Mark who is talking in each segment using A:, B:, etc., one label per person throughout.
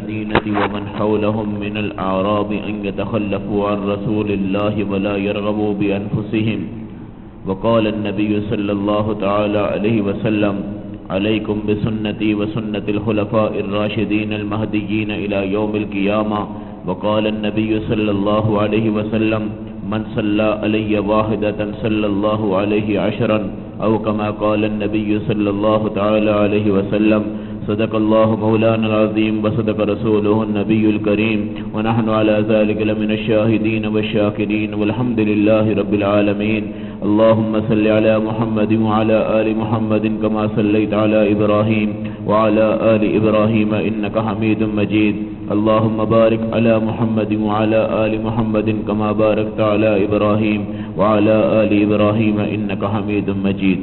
A: المدينة ومن حولهم من الأعراب أن يتخلفوا عن رسول الله ولا يرغبوا بأنفسهم. وقال النبي صلى الله تعالى عليه وسلم: عليكم بسنتي وسنة الخلفاء الراشدين المهديين إلى يوم القيامة. وقال النبي صلى الله عليه وسلم: من صلى علي واحدة صلى الله عليه عشرا، أو كما قال النبي صلى الله تعالى عليه وسلم. صدق الله مولانا العظيم وصدق رسوله النبي الكريم، ونحن على ذلك لمن الشاهدين والشاكرين، والحمد لله رب العالمين. اللهم صل على محمد وعلى آل محمد كما صليت على إبراهيم وعلى آل إبراهيم إنك حميد مجيد. اللهم بارك على محمد وعلى آل محمد كما باركت على إبراهيم وعلى آل إبراهيم إنك حميد مجيد.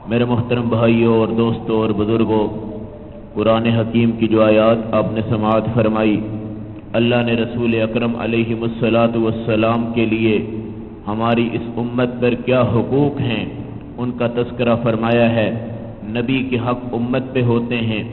A: میرے محترم بھائیوں اور دوستوں اور بزرگوں، قرآن حکیم کی جو آیات آپ نے سماعت فرمائی، اللہ نے رسول اکرم علیہ الصلاۃ والسلام کے لیے ہماری اس امت پر کیا حقوق ہیں ان کا تذکرہ فرمایا ہے. نبی کے حق امت پہ ہوتے ہیں،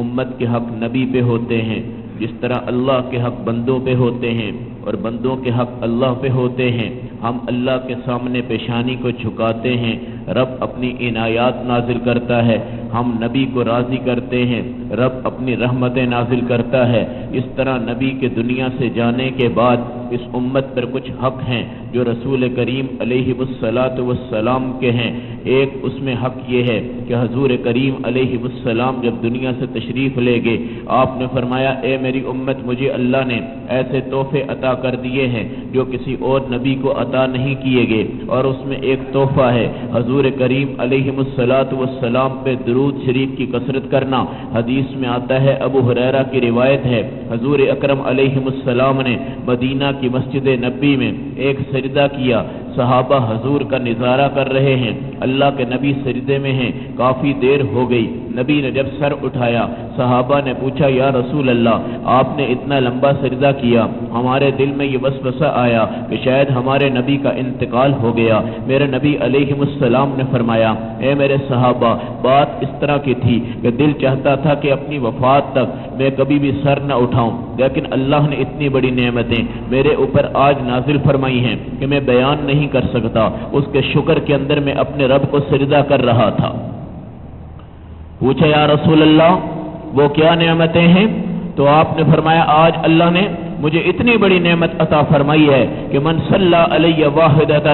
A: امت کے حق نبی پہ ہوتے ہیں. جس طرح اللہ کے حق بندوں پہ ہوتے ہیں اور بندوں کے حق اللہ پہ ہوتے ہیں. ہم اللہ کے سامنے پیشانی کو جھکاتے ہیں، رب اپنی عنایات نازل کرتا ہے. ہم نبی کو راضی کرتے ہیں، رب اپنی رحمتیں نازل کرتا ہے. اس طرح نبی کے دنیا سے جانے کے بعد اس امت پر کچھ حق ہیں جو رسول کریم علیہ الصلاۃ والسلام کے ہیں. ایک اس میں حق یہ ہے کہ حضور کریم علیہ السلام جب دنیا سے تشریف لے گئے، آپ نے فرمایا: اے میری امت، مجھے اللہ نے ایسے تحفے عطا کر دیے ہیں جو کسی اور نبی کو عطا نہیں کیے گئے. اور اس میں ایک تحفہ ہے حضور کریم علیہ الصلاۃ والسلام پہ درود شریف کی کثرت کرنا. حدیث میں آتا ہے، ابو ہریرہ کی روایت ہے، حضور اکرم علیہ السلام نے مدینہ کی مسجد نبی میں ایک سجدہ کیا. صحابہ حضور کا نظارہ کر رہے ہیں، اللہ کے نبی سجدے میں ہیں. کافی دیر ہو گئی. نبی نے جب سر اٹھایا، صحابہ نے پوچھا: یا رسول اللہ، آپ نے اتنا لمبا سجدہ کیا، ہمارے دل میں یہ وسوسہ آیا کہ شاید ہمارے نبی کا انتقال ہو گیا. میرے نبی علیہ السلام نے فرمایا: اے میرے صحابہ، بات اس طرح کی تھی کہ دل چاہتا تھا کہ اپنی وفات تک میں کبھی بھی سر نہ اٹھاؤں، لیکن اللہ نے اتنی بڑی نعمتیں میرے اوپر آج نازل فرمائی ہیں کہ میں بیان نہیں کر سکتا. اس کے شکر کے اندر میں اپنے رب کو سجدہ کر رہا تھا. پوچھا: یا رسول اللہ، وہ کیا نعمتیں ہیں؟ تو آپ نے فرمایا: آج اللہ نے مجھے اتنی بڑی نعمت عطا فرمائی ہے کہ من صلی علیہ واحدۃ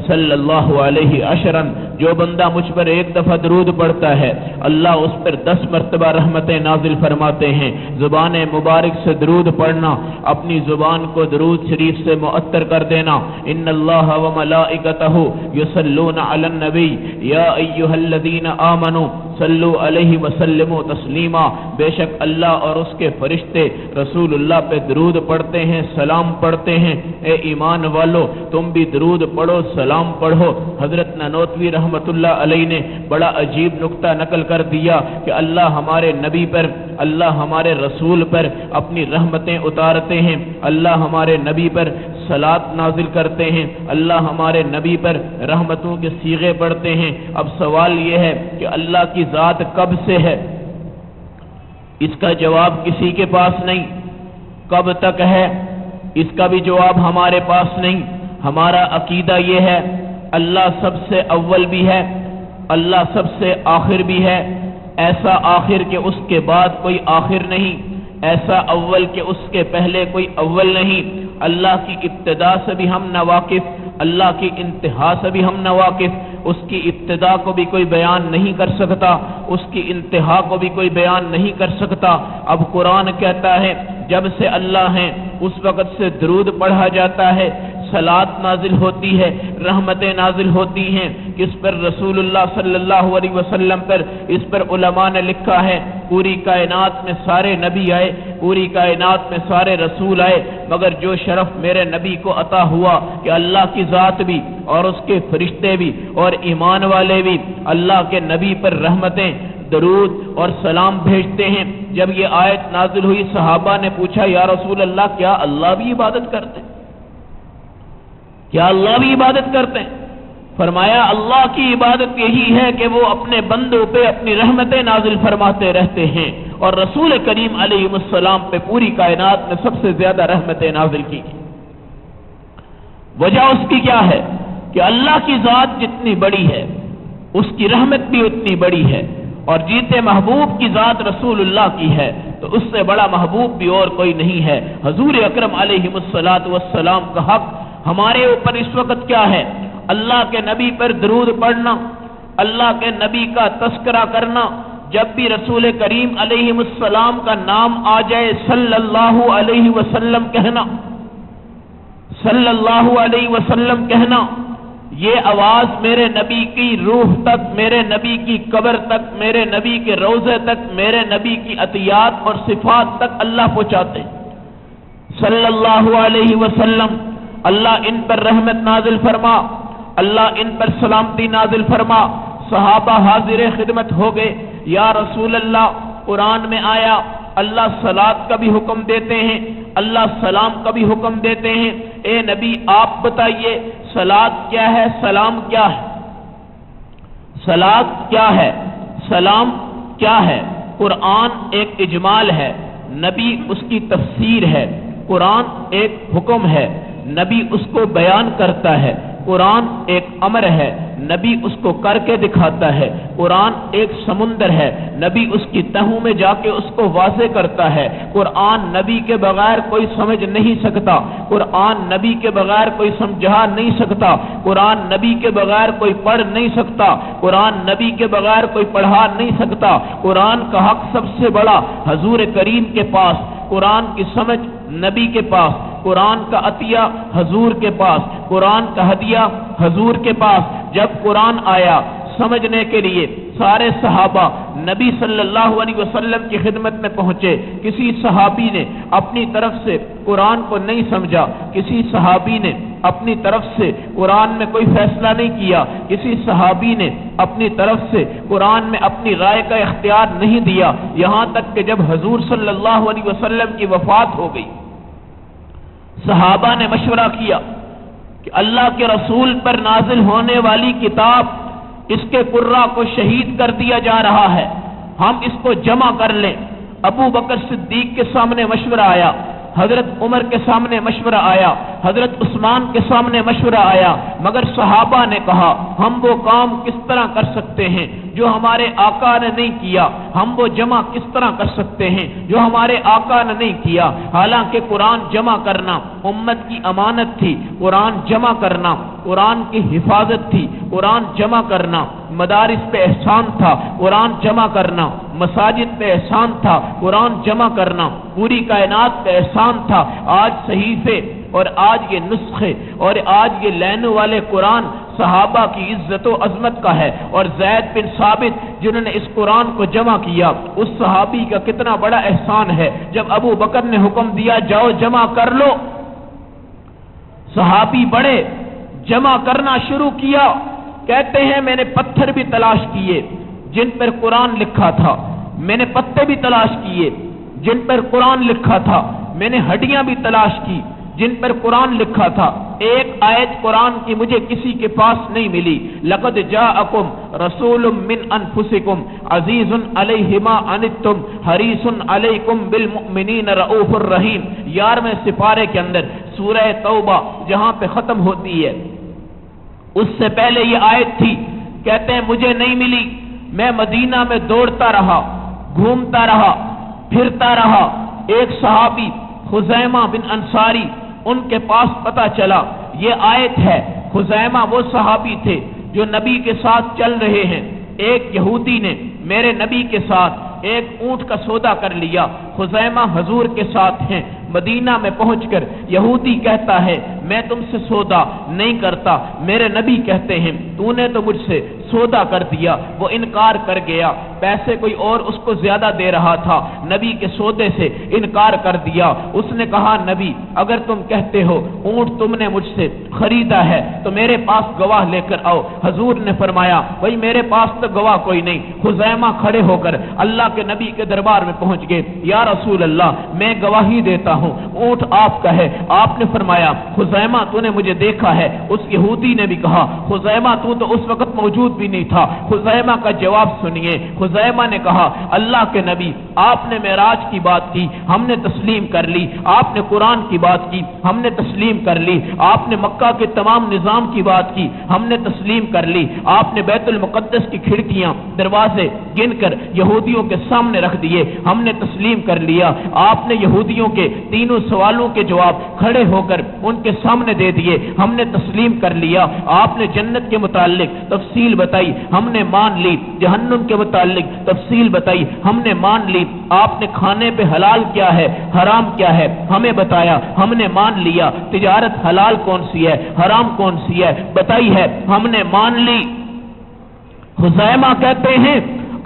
A: صلی اللہ علیہ عشرا، جو بندہ مجھ پر ایک دفعہ درود پڑھتا ہے اللہ اس پر 10 مرتبہ رحمتیں نازل فرماتے ہیں. زبان مبارک سے درود پڑھنا، اپنی زبان کو درود شریف سے معطر کر دینا. ان اللہ وملائکتہ یصلون علی النبی یا ایھا الذین آمنوا صلو علیہ وسلموا تسلیما. بے شک اللہ اور اس کے فرشتے رسول اللہ پہ درود پڑھتے ہیں، سلام پڑھتے ہیں. اے ایمان والو، تم بھی درود پڑھو، سلام پڑھو. حضرت نانوتوی رحمت اللہ علیہ نے بڑا عجیب نکتہ نقل کر دیا کہ اللہ ہمارے نبی پر، اللہ ہمارے رسول پر اپنی رحمتیں اتارتے ہیں، اللہ ہمارے نبی پر صلاۃ نازل کرتے ہیں، اللہ ہمارے نبی پر رحمتوں کے صیغے پڑھتے ہیں. اب سوال یہ ہے کہ اللہ کی ذات کب سے ہے؟ اس کا جواب کسی کے پاس نہیں. کب تک ہے؟ اس کا بھی جواب ہمارے پاس نہیں. ہمارا عقیدہ یہ ہے اللہ سب سے اول بھی ہے، اللہ سب سے آخر بھی ہے. ایسا آخر کہ اس کے بعد کوئی آخر نہیں، ایسا اول کہ اس کے پہلے کوئی اول نہیں. اللہ کی ابتدا سے بھی ہم ناواقف، اللہ کی انتہا سے بھی ہم ناواقف. اس کی ابتدا کو بھی کوئی بیان نہیں کر سکتا، اس کی انتہا کو بھی کوئی بیان نہیں کر سکتا. اب قرآن کہتا ہے جب سے اللہ ہیں اس وقت سے درود پڑھا جاتا ہے، صلاۃ نازل ہوتی ہے، رحمتیں نازل ہوتی ہیں. کس پر؟ رسول اللہ صلی اللہ علیہ وسلم پر. اس پر علماء نے لکھا ہے پوری کائنات میں سارے نبی آئے، پوری کائنات میں سارے رسول آئے، مگر جو شرف میرے نبی کو عطا ہوا کہ اللہ کی ذات بھی اور اس کے فرشتے بھی اور ایمان والے بھی اللہ کے نبی پر رحمتیں، درود اور سلام بھیجتے ہیں. جب یہ آیت نازل ہوئی صحابہ نے پوچھا: یا رسول اللہ، کیا اللہ بھی عبادت کرتے ہیں؟ کیا اللہ بھی عبادت کرتے ہیں؟ فرمایا اللہ کی عبادت یہی ہے کہ وہ اپنے بندوں پہ اپنی رحمتیں نازل فرماتے رہتے ہیں، اور رسول کریم علیہ السلام پہ پوری کائنات میں سب سے زیادہ رحمتیں نازل کی گئی۔ وجہ اس کی کیا ہے کہ اللہ کی ذات جتنی بڑی ہے اس کی رحمت بھی اتنی بڑی ہے، اور جیتے محبوب کی ذات رسول اللہ کی ہے تو اس سے بڑا محبوب بھی اور کوئی نہیں ہے۔ حضور اکرم علیہ السلام کا حق ہمارے اوپر اس وقت کیا ہے؟ اللہ کے نبی پر درود پڑھنا، اللہ کے نبی کا تذکرہ کرنا، جب بھی رسول کریم علیہ السلام کا نام آ جائے صلی اللہ علیہ وسلم کہنا، صلی اللہ علیہ وسلم کہنا، یہ آواز میرے نبی کی روح تک، میرے نبی کی قبر تک، میرے نبی کے روضے تک، میرے نبی کی عطیات اور صفات تک اللہ پہنچاتے۔ صلی اللہ علیہ وسلم، اللہ ان پر رحمت نازل فرما، اللہ ان پر سلامتی نازل فرما۔ صحابہ حاضر خدمت ہو گئے، یا رسول اللہ قرآن میں آیا اللہ صلاۃ کا بھی حکم دیتے ہیں، اللہ سلام کا بھی حکم دیتے ہیں، اے نبی آپ بتائیے صلاۃ کیا ہے، سلام کیا ہے؟ صلاۃ کیا ہے، سلام کیا ہے؟ قرآن ایک اجمال ہے، نبی اس کی تفسیر ہے۔ قرآن ایک حکم ہے، نبی اس کو بیان کرتا ہے۔ قرآن ایک امر ہے، نبی اس کو کر کے دکھاتا ہے۔ قرآن ایک سمندر ہے، نبی اس کی تہوں میں جا کے اس کو واضح کرتا ہے۔ قرآن نبی کے بغیر کوئی سمجھ نہیں سکتا، قرآن نبی کے بغیر کوئی سمجھا نہیں سکتا، قرآن نبی کے بغیر کوئی پڑھ نہیں سکتا، قرآن نبی کے بغیر کوئی پڑھا نہیں سکتا۔ قرآن کا حق سب سے بڑا حضور کریم کے پاس، قرآن کی سمجھ نبی کے پاس، قرآن کا عطیہ حضور کے پاس، قرآن کا ہدیہ حضور کے پاس۔ جب قرآن آیا سمجھنے کے لیے سارے صحابہ نبی صلی اللہ علیہ وسلم کی خدمت میں پہنچے۔ کسی صحابی نے اپنی طرف سے قرآن کو نہیں سمجھا، کسی صحابی نے اپنی طرف سے قرآن میں کوئی فیصلہ نہیں کیا، کسی صحابی نے اپنی طرف سے قرآن میں اپنی رائے کا اختیار نہیں دیا، یہاں تک کہ جب حضور صلی اللہ علیہ وسلم کی وفات ہو گئی، صحابہ نے مشورہ کیا کہ اللہ کے رسول پر نازل ہونے والی کتاب، اس کے قرہ کو شہید کر دیا جا رہا ہے، ہم اس کو جمع کر لیں۔ ابو بکر صدیق کے سامنے مشورہ آیا، حضرت عمر کے سامنے مشورہ آیا، حضرت عثمان کے سامنے مشورہ آیا، مگر صحابہ نے کہا ہم وہ کام کس طرح کر سکتے ہیں جو ہمارے آقا نے نہیں کیا، ہم وہ جمع کس طرح کر سکتے ہیں جو ہمارے آقا نے نہیں کیا۔ حالانکہ قرآن جمع کرنا امت کی امانت تھی، قرآن جمع کرنا قرآن کی حفاظت تھی، قرآن جمع کرنا مدارس پہ احسان تھا، قرآن جمع کرنا مساجد پہ احسان تھا، قرآن جمع کرنا پوری کائنات پہ احسان تھا۔ آج صحیفے اور آج یہ نسخے اور آج یہ لینے والے قرآن صحابہ کی عزت و عظمت کا ہے، اور زید بن ثابت جنہوں نے اس قرآن کو جمع کیا، اس صحابی کا کتنا بڑا احسان ہے۔ جب ابو بکر نے حکم دیا جاؤ جمع کر لو، صحابی بڑے جمع کرنا شروع کیا۔ کہتے ہیں میں نے پتھر بھی تلاش کیے جن پر قرآن لکھا تھا، میں نے پتے بھی تلاش کیے جن پر قرآن لکھا تھا، میں نے ہڈیاں بھی تلاش کی جن پر قرآن لکھا تھا، ایک آیت قرآن کی مجھے کسی کے پاس نہیں ملی۔ لقد جاءکم رسول من انفسکم عزیز علیہ ما عنتم حریص علیکم بالمؤمنین رؤوف الرحیم۔ 11ویں سپارے کے اندر سورہ توبہ جہاں پہ ختم ہوتی ہے، اس سے پہلے یہ آیت تھی۔ کہتے ہیں مجھے نہیں ملی، میں مدینہ میں دوڑتا رہا، گھومتا رہا، پھرتا رہا۔ ایک صحابی خزیمہ بن انصاری، ان کے پاس پتہ چلا یہ آیت ہے۔ خزیمہ وہ صحابی تھے جو نبی کے ساتھ چل رہے ہیں۔ ایک یہودی نے میرے نبی کے ساتھ ایک اونٹ کا سودا کر لیا، خزیمہ حضور کے ساتھ ہیں۔ مدینہ میں پہنچ کر یہودی کہتا ہے میں تم سے سودا نہیں کرتا، میرے نبی کہتے ہیں تو نے تو مجھ سے سودا کر دیا۔ وہ انکار کر گیا۔ پیسے کوئی اور اس کو زیادہ دے رہا تھا، نبی کے سودے سے انکار کر دیا۔ اس نے کہا نبی اگر تم کہتے ہو اونٹ تم نے مجھ سے خریدا ہے تو میرے پاس گواہ لے کر آؤ۔ حضور نے فرمایا بھائی میرے پاس تو گواہ کوئی نہیں۔ خزیمہ کھڑے ہو کر اللہ کے نبی کے دربار میں پہنچ گئے، یا رسول اللہ میں گواہی دیتا ہوں اونٹ آپ کا ہے۔ آپ نے فرمایا خزیمہ تو نے مجھے دیکھا ہے؟ اس یہودی نے بھی کہا خزیمہ تو اس وقت موجود بھی نہیں تھا۔ خزیمہ کا جواب سنیے، خزیمہ نے کہا اللہ کے نبی آپ نے معراج کی بات کی، ہم نے تسلیم کر لی۔ آپ نے قرآن کی بات کی، ہم نے تسلیم کر لی۔ آپ نے مکہ کے تمام نظام کی بات کی، ہم نے تسلیم کر لی۔ آپ نے بیت المقدس کی کھڑکیاں دروازے گن کر یہودیوں کے سامنے رکھ دیے، ہم نے تسلیم کر لیا۔ آپ نے یہودیوں کے تینوں سوالوں کے جواب کھڑے ہو کر ان کے سامنے دے دیے، ہم نے تسلیم کر لیا۔ آپ نے جنت کے متعلق تفصیل بتائی، ہم نے مان لی۔ جہنم کے متعلق تفصیل بتائی، ہم نے مان لی۔ آپ نے کھانے پہ حلال کیا ہے حرام کیا ہے ہمیں بتایا، ہم نے مان لیا۔ تجارت حلال کون سی ہے حرام کون سی ہے بتائی ہے، ہم نے مان لی۔ خزیمہ کہتے ہیں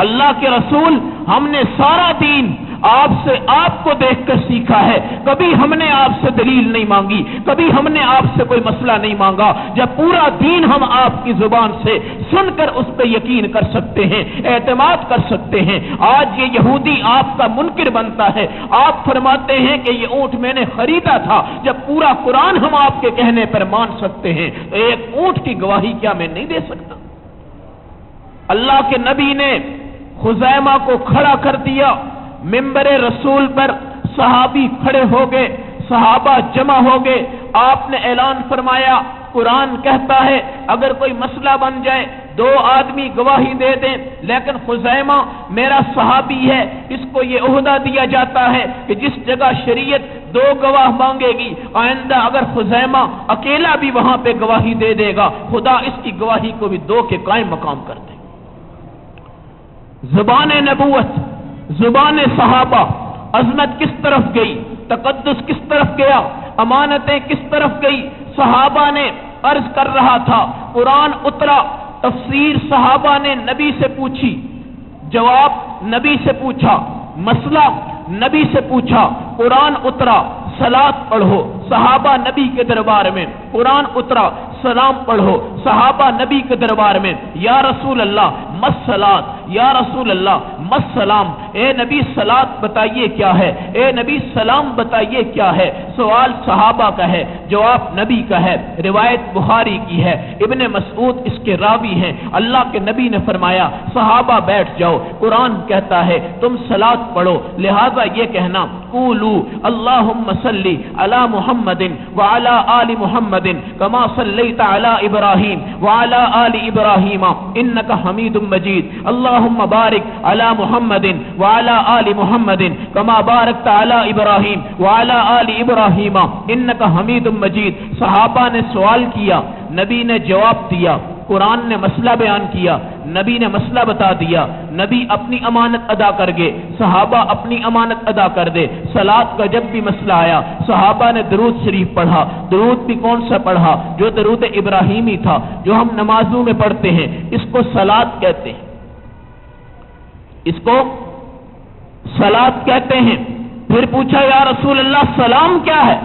A: اللہ کے رسول ہم نے سارا دین آپ سے آپ کو دیکھ کر سیکھا ہے، کبھی ہم نے آپ سے دلیل نہیں مانگی، کبھی ہم نے آپ سے کوئی مسئلہ نہیں مانگا۔ جب پورا دین ہم آپ کی زبان سے سن کر اس پہ یقین کر سکتے ہیں، اعتماد کر سکتے ہیں۔ آج یہ یہودی آپ کا منکر بنتا ہے، آپ فرماتے ہیں کہ یہ اونٹ میں نے خریدا تھا، جب پورا قرآن ہم آپ کے کہنے پر مان سکتے ہیں تو ایک اونٹ کی گواہی کیا میں نہیں دے سکتا؟ اللہ کے نبی نے خزیمہ کو کھڑا کر دیا منبر رسول پر، صحابی کھڑے ہو گئے، صحابہ جمع ہو گئے۔ آپ نے اعلان فرمایا قرآن کہتا ہے اگر کوئی مسئلہ بن جائے دو آدمی گواہی دے دیں، لیکن خزیمہ میرا صحابی ہے، اس کو یہ عہدہ دیا جاتا ہے کہ جس جگہ شریعت دو گواہ مانگے گی، آئندہ اگر خزیمہ اکیلا بھی وہاں پہ گواہی دے دے گا خدا اس کی گواہی کو بھی دو کے قائم مقام کر دے۔ زبان نبوت، زبان صحابہ، عظمت کس طرف گئی، تقدس کس طرف گیا، امانتیں کس طرف گئی۔ صحابہ نے عرض کر رہا تھا قرآن اترا، تفسیر صحابہ نے نبی سے پوچھی، جواب نبی سے پوچھا، مسئلہ نبی سے پوچھا، قرآن اترا، صلاۃ پڑھو، صحابہ نبی کے دربار میں، قرآن اترا، سلام پڑھو، صحابہ نبی کے دربار میں، یا رسول اللہ مسلات، یا رسول اللہ مسلام، اے نبی صلاۃ بتائیے کیا ہے، اے نبی سلام بتائیے کیا ہے۔ سوال صحابہ کا ہے، جواب نبی کا ہے۔ روایت بخاری کی ہے، ابن مسعود اس کے راوی ہیں۔ اللہ کے نبی نے فرمایا صحابہ بیٹھ جاؤ، قرآن کہتا ہے تم صلاۃ پڑھو، لہذا یہ کہنا قولوا اللہم صلی علی محمد وعلی آل محمد کما صلیت علی ابراہیم وعلی آل ابراہیم انک حمید مجید، اللہم بارک علی محمد وعلی آل محمد کما بارکت علی ابراہیم وعلی آل ابراہیم انک حمید مجید۔ صحابہ نے سوال کیا، نبی نے جواب دیا، قرآن نے مسئلہ بیان کیا، نبی نے مسئلہ بتا دیا، نبی اپنی امانت ادا کر گئے، صحابہ اپنی امانت ادا کر دے۔ صلاۃ کا جب بھی مسئلہ آیا صحابہ نے درود شریف پڑھا، درود بھی کون سا پڑھا؟ جو درود ابراہیمی تھا جو ہم نمازوں میں پڑھتے ہیں، اس کو صلاۃ کہتے ہیں، اس کو صلاۃ کہتے ہیں۔ پھر پوچھا یا رسول اللہ سلام کیا ہے؟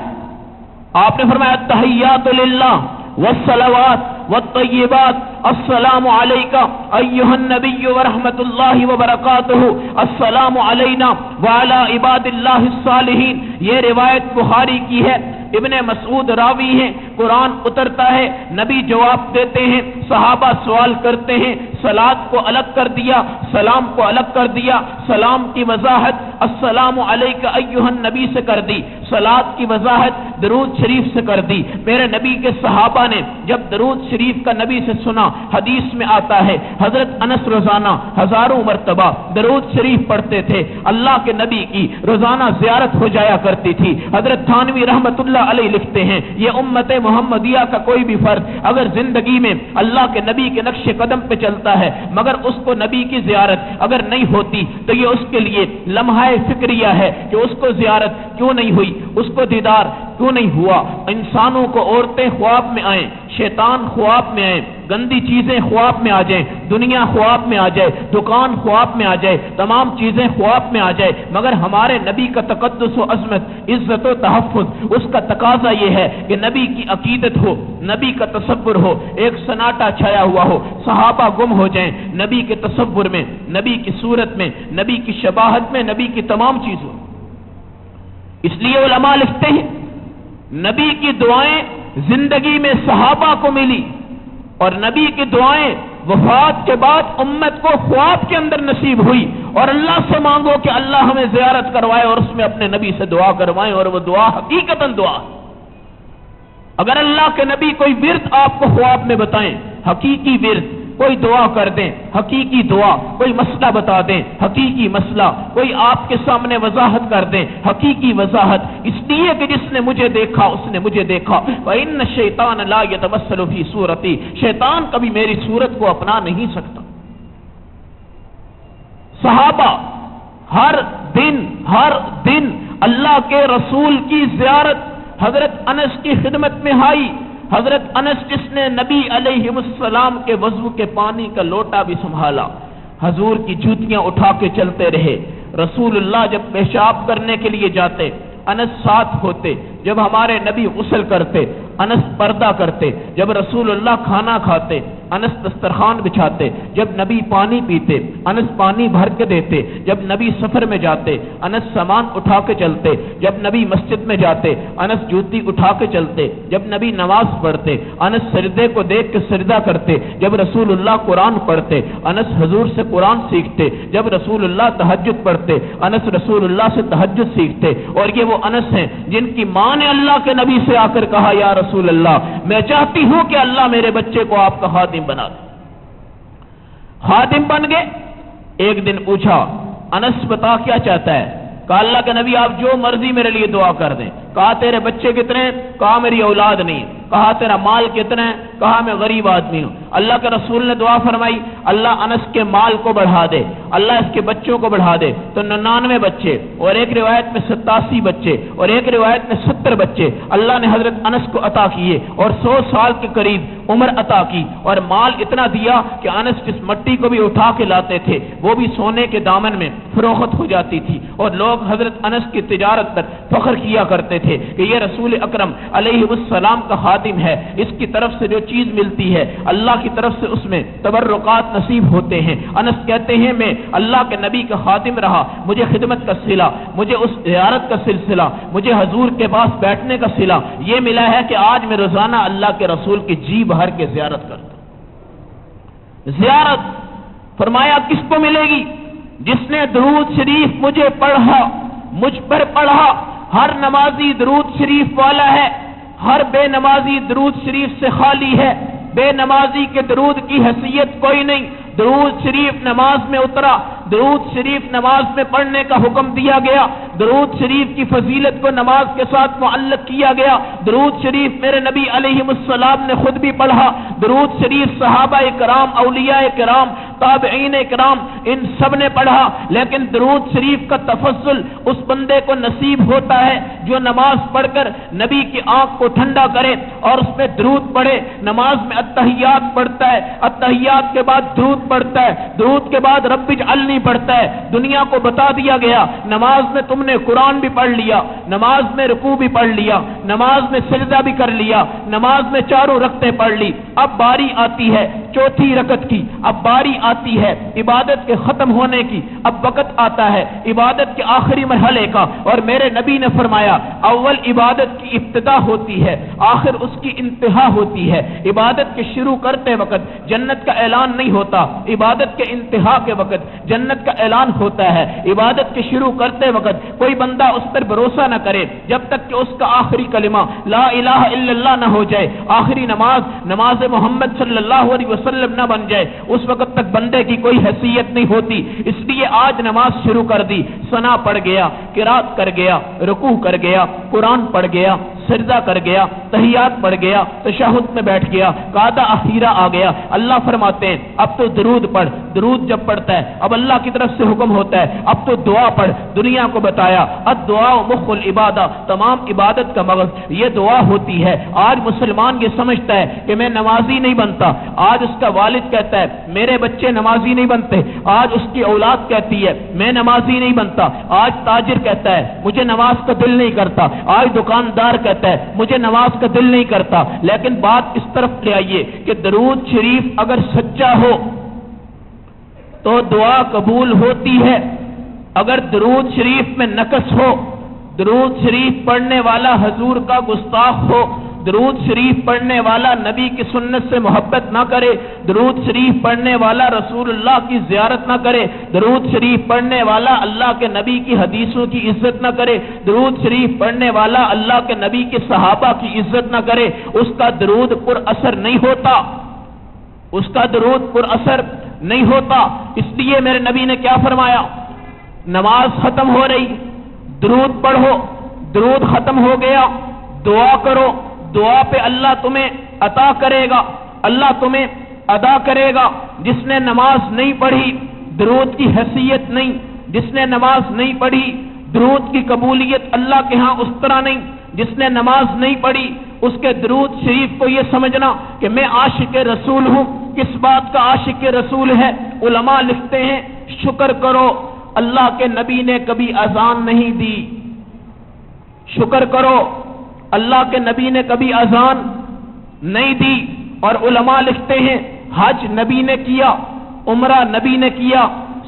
A: آپ نے فرمایا التحیات للہ والصلوات والطیبات السلام علیکہ ایہا النبی ورحمۃ اللہ وبرکاتہ السلام علینا وعلی عباد اللہ الصالحین۔ یہ روایت بخاری کی ہے، ابن مسعود راوی ہیں۔ قرآن اترتا ہے، نبی جواب دیتے ہیں، صحابہ سوال کرتے ہیں، صلاۃ کو الگ کر دیا، سلام کو الگ کر دیا۔ سلام کی وضاحت السلام علیکہ ایہا النبی سے کر دی، صلاۃ کی وضاحت درود شریف سے کر دی۔ میرے نبی کے صحابہ نے جب درود شریف کا نبی سے سنا، حدیث میں آتا ہے حضرت انس روزانہ ہزاروں مرتبہ درود شریف پڑھتے تھے، اللہ کے نبی کی روزانہ زیارت ہو جایا کرتی تھی۔ حضرت تھانوی رحمت اللہ علیہ لکھتے ہیں یہ امت محمدیہ کا کوئی بھی فرد اگر زندگی میں اللہ کے نبی کے نقش قدم پہ چلتا ہے مگر اس کو نبی کی زیارت اگر نہیں ہوتی تو یہ اس کے لیے لمحہ فکریہ ہے کہ اس کو زیارت کیوں نہیں ہوئی، اس کو دیدار کیوں نہیں ہوا۔ انسانوں کو عورتیں خواب میں آئیں، شیطان خواب میں آئے، گندی چیزیں خواب میں آ جائیں، دنیا خواب میں آ جائے، دکان خواب میں آ جائے، تمام چیزیں خواب میں آ جائے، مگر ہمارے نبی کا تقدس و عظمت، عزت و تحفظ، اس کا تقاضا یہ ہے کہ نبی کی عقیدت ہو، نبی کا تصور ہو، ایک سناٹا چھایا ہوا ہو، صحابہ گم ہو جائیں نبی کے تصور میں، نبی کی صورت میں، نبی کی شباہت میں، نبی کی تمام چیزوں۔ اس لیے علماء لکھتے ہیں نبی کی دعائیں زندگی میں صحابہ کو ملی، اور نبی کی دعائیں وفات کے بعد امت کو خواب کے اندر نصیب ہوئی، اور اللہ سے مانگو کہ اللہ ہمیں زیارت کروائے اور اس میں اپنے نبی سے دعا کروائیں، اور وہ دعا حقیقتاً دعا۔ اگر اللہ کے نبی کوئی ورد آپ کو خواب میں بتائیں، حقیقی ورد، کوئی دعا کر دیں حقیقی دعا، کوئی مسئلہ بتا دیں حقیقی مسئلہ، کوئی آپ کے سامنے وضاحت کر دیں حقیقی وضاحت، اس لیے کہ جس نے مجھے دیکھا اس نے مجھے دیکھا، وَإِنَّ الشَّيْطَانَ لَا يَتَمَثَّلُ فِي صُورَتِي، شیطان کبھی میری صورت کو اپنا نہیں سکتا۔ صحابہ ہر دن اللہ کے رسول کی زیارت، حضرت انس کی خدمت میں آئی، حضرت انس جس نے نبی علیہ السلام کے وضو کے پانی کا لوٹا بھی سنبھالا، حضور کی جوتیاں اٹھا کے چلتے رہے، رسول اللہ جب پیشاب کرنے کے لیے جاتے انس ساتھ ہوتے، جب ہمارے نبی غسل کرتے انس پردہ کرتے، جب رسول اللہ کھانا کھاتے انس دسترخوان بچھاتے، جب نبی پانی پیتے انس پانی بھر کے دیتے، جب نبی سفر میں جاتے انس سامان اٹھا کے چلتے، جب نبی مسجد میں جاتے انس جوتی اٹھا کے چلتے، جب نبی نماز پڑھتے انس سجدے کو دیکھ کے سجدہ کرتے، جب رسول اللہ قرآن پڑھتے انس حضور سے قرآن سیکھتے، جب رسول اللہ تہجد پڑھتے انس رسول اللہ سے تہجد سیکھتے، اور یہ وہ انس ہیں جن کی ماں نے اللہ کے نبی سے آ کر کہا یا رسول اللہ میں چاہتی ہوں کہ اللہ میرے بچے کو آپ کا خادم بنا دے۔ خادم بن گئے۔ ایک دن پوچھا انس بتا کیا چاہتا ہے؟ کہا اللہ کے نبی آپ جو مرضی میرے لیے دعا کر دیں۔ کہا تیرے بچے کتنے ہیں؟ کہا میری اولاد نہیں۔ کہا تیرا مال کتنا ہے؟ کہا میں غریب آدمی ہوں۔ اللہ کے رسول نے دعا فرمائی اللہ انس کے مال کو بڑھا دے، اللہ اس کے بچوں کو بڑھا دے، تو 99 بچے، اور ایک روایت میں 87 بچے، اور ایک روایت میں 70 بچے اللہ نے حضرت انس کو عطا کیے، اور 100 سال کے قریب عمر عطا کی، اور مال اتنا دیا کہ انس جس مٹی کو بھی اٹھا کے لاتے تھے وہ بھی سونے کے دامن میں فروخت ہو جاتی تھی، اور لوگ حضرت انس کی تجارت پر فخر کیا کرتے تھے کہ یہ رسول اکرم علیہ السلام کا خادم ہے، اس کی طرف سے جو چیز ملتی ہے اللہ کی طرف سے اس میں تبرکات نصیب ہوتے ہیں۔ انس کہتے ہیں میں اللہ کے نبی کا خادم رہا، مجھے خدمت کا صلہ، مجھے اس زیارت کا سلسلہ، مجھے حضور کے پاس بیٹھنے کا صلہ یہ ملا ہے کہ آج میں روزانہ اللہ کے رسول کی جی بھر کے زیارت کرتا ہوں۔ زیارت فرمایا کس کو ملے گی؟ جس نے درود شریف مجھے پڑھا، مجھ پر پڑھا۔ ہر نمازی درود شریف والا ہے، ہر بے نمازی درود شریف سے خالی ہے۔ بے نمازی کے درود کی حیثیت کوئی نہیں، درود شریف نماز میں اترا، درود شریف نماز میں پڑھنے کا حکم دیا گیا، درود شریف کی فضیلت کو نماز کے ساتھ معلق کیا گیا، درود شریف میرے نبی علیہ السلام نے خود بھی پڑھا، درود شریف صحابہ کرام، اولیاء کرام، تابعین کرام ان سب نے پڑھا، لیکن درود شریف کا تفضل اس بندے کو نصیب ہوتا ہے جو نماز پڑھ کر نبی کی آنکھ کو ٹھنڈا کرے اور اس میں درود پڑھے۔ نماز میں التحیات پڑھتا ہے، التحیات کے بعد درود پڑھتا ہے، درود کے بعد رب اجعلنی پڑھتا ہے۔ دنیا کو بتا دیا گیا نماز میں تم نے قرآن بھی پڑھ لیا، نماز میں رکوع بھی پڑھ لیا، نماز میں سجدہ بھی کر لیا، نماز میں چاروں رکعتیں پڑھ لی، اب باری آتی ہے چوتھی رکعت کی، اب باری آتی ہے عبادت کے ختم ہونے کی، اب وقت آتا ہے عبادت کے آخری مرحلے کا، اور میرے نبی نے فرمایا اول عبادت کی ابتدا ہوتی ہے، آخر اس کی انتہا ہوتی ہے۔ عبادت کے شروع کرتے وقت جنت کا اعلان نہیں ہوتا، عبادت کے انتہا کے وقت جنت کا اعلان ہوتا ہے۔ عبادت کے شروع کرتے وقت کوئی بندہ اس پر بھروسہ نہ کرے جب تک کہ اس کا آخری کلمہ لا الہ الا اللہ نہ ہو جائے، آخری نماز محمد صلی اللہ علیہ وسلم نہ بن جائے، اس وقت تک بندے کی کوئی حیثیت نہیں ہوتی۔ اس لیے آج نماز شروع کر دی، ثنا پڑھ گیا، قرات کر گیا، رکوع کر گیا، قرآن پڑھ گیا، سجدہ کر گیا، تحیات پڑھ گیا، تشہد میں بیٹھ گیا، قعدہ اخیرہ آ گیا، اللہ فرماتے ہیں اب تو درود پڑھ۔ درود جب پڑھتا ہے اب اللہ کی طرف سے حکم ہوتا ہے اب تو دعا پڑھ۔ دنیا کو بتایا الدعاء مخ العبادہ، تمام عبادت کا مغز یہ دعا ہوتی ہے۔ آج مسلمان یہ سمجھتا ہے کہ میں نمازی نہیں بنتا، آج اس کا والد کہتا ہے میرے بچے نمازی نہیں بنتے، آج اس کی اولاد کہتی ہے میں نمازی نہیں بنتا، آج تاجر کہتا ہے مجھے نماز کا دل نہیں کرتا، آج دکاندار کہتا ہے مجھے نماز کا دل نہیں کرتا۔ لیکن بات اس طرف لے آئیے کہ درود شریف اگر سچا ہو تو دعا قبول ہوتی ہے، اگر درود شریف میں نقص ہو، درود شریف پڑھنے والا حضور کا گستاخ ہو، درود شریف پڑھنے والا نبی کی سنت سے محبت نہ کرے، درود شریف پڑھنے والا رسول اللہ کی زیارت نہ کرے، درود شریف پڑھنے والا اللہ کے نبی کی حدیثوں کی عزت نہ کرے، درود شریف پڑھنے والا اللہ کے نبی کے صحابہ کی عزت نہ کرے، اس کا درود پر اثر نہیں ہوتا، اس کا درود پر اثر نہیں ہوتا۔ اس لیے میرے نبی نے کیا فرمایا؟ نماز ختم ہو رہی، درود پڑھو، درود ختم ہو گیا، دعا کرو، دعا پہ اللہ تمہیں عطا کرے گا، اللہ تمہیں ادا کرے گا۔ جس نے نماز نہیں پڑھی درود کی حیثیت نہیں، جس نے نماز نہیں پڑھی درود کی قبولیت اللہ کے ہاں اس طرح نہیں، جس نے نماز نہیں پڑھی اس کے درود شریف کو یہ سمجھنا کہ میں عاشق رسول ہوں۔ کس بات کا عاشق رسول ہے؟ علماء لکھتے ہیں شکر کرو اللہ کے نبی نے کبھی اذان نہیں دی، شکر کرو اللہ کے نبی نے کبھی اذان نہیں دی۔ اور علماء لکھتے ہیں حج نبی نے کیا، عمرہ نبی نے کیا،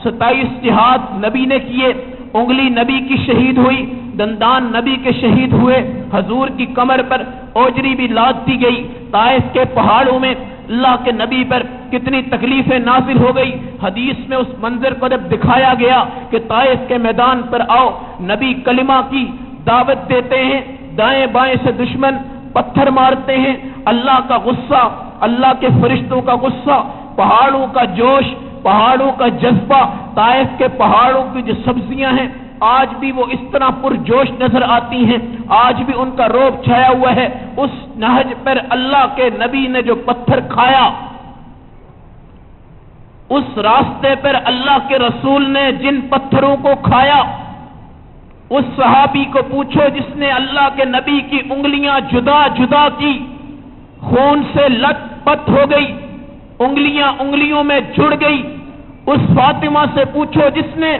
A: 27 جہاد نبی نے کیے، انگلی نبی کی شہید ہوئی، دندان نبی کے شہید ہوئے، حضور کی کمر پر اوجری بھی لاد دی گئی، طائف کے پہاڑوں میں اللہ کے نبی پر کتنی تکلیفیں نازل ہو گئی۔ حدیث میں اس منظر کو جب دکھایا گیا کہ طائف کے میدان پر آؤ، نبی کلمہ کی دعوت دیتے ہیں، دائیں بائیں سے دشمن پتھر مارتے ہیں، اللہ کا غصہ، اللہ کے فرشتوں کا غصہ، پہاڑوں کا جوش، پہاڑوں کا جذبہ، طائف کے پہاڑوں کی جو سبزیاں ہیں آج بھی وہ اس طرح پرجوش نظر آتی ہیں، آج بھی ان کا روب چھایا ہوا ہے۔ اس نہج پر اللہ کے نبی نے جو پتھر کھایا، اس راستے پر اللہ کے رسول نے جن پتھروں کو کھایا، اس صحابی کو پوچھو جس نے اللہ کے نبی کی انگلیاں جدا جدا کی، خون سے لت پت ہو گئی، انگلیاں انگلیوں میں جڑ گئی۔ اس فاطمہ سے پوچھو جس نے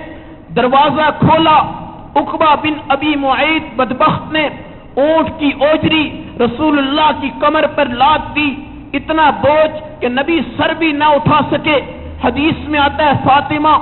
A: دروازہ کھولا، عقبہ بن ابی معیط بدبخت نے اونٹ کی اوجری رسول اللہ کی کمر پر لاد دی، اتنا بوجھ کہ نبی سر بھی نہ اٹھا سکے۔ حدیث میں آتا ہے فاطمہ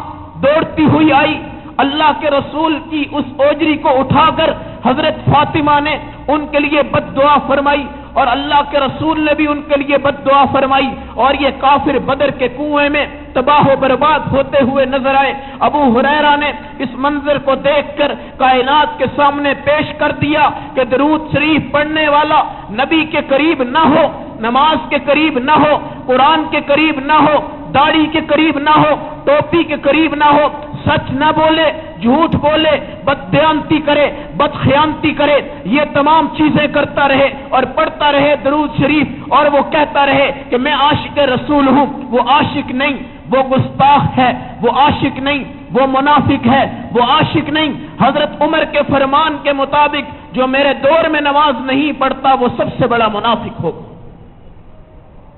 A: دوڑتی ہوئی آئی، اللہ کے رسول کی اس اوجری کو اٹھا کر حضرت فاطمہ نے ان کے لیے بد دعا فرمائی، اور اللہ کے رسول نے بھی ان کے لیے بد دعا فرمائی، اور یہ کافر بدر کے کنویں میں تباہ و برباد ہوتے ہوئے نظر آئے۔ ابو ہریرہ نے اس منظر کو دیکھ کر کائنات کے سامنے پیش کر دیا کہ درود شریف پڑھنے والا نبی کے قریب نہ ہو، نماز کے قریب نہ ہو، قرآن کے قریب نہ ہو، داڑھی کے قریب نہ ہو، ٹوپی کے قریب نہ ہو، سچ نہ بولے، جھوٹ بولے، بددیانتی کرے، بدخیانتی کرے، یہ تمام چیزیں کرتا رہے اور پڑھتا رہے درود شریف، اور وہ کہتا رہے کہ میں عاشق رسول ہوں، وہ عاشق نہیں، وہ گستاخ ہے، وہ عاشق نہیں، وہ منافق ہے، وہ عاشق نہیں۔ حضرت عمر کے فرمان کے مطابق جو میرے دور میں نماز نہیں پڑھتا وہ سب سے بڑا منافق ہو۔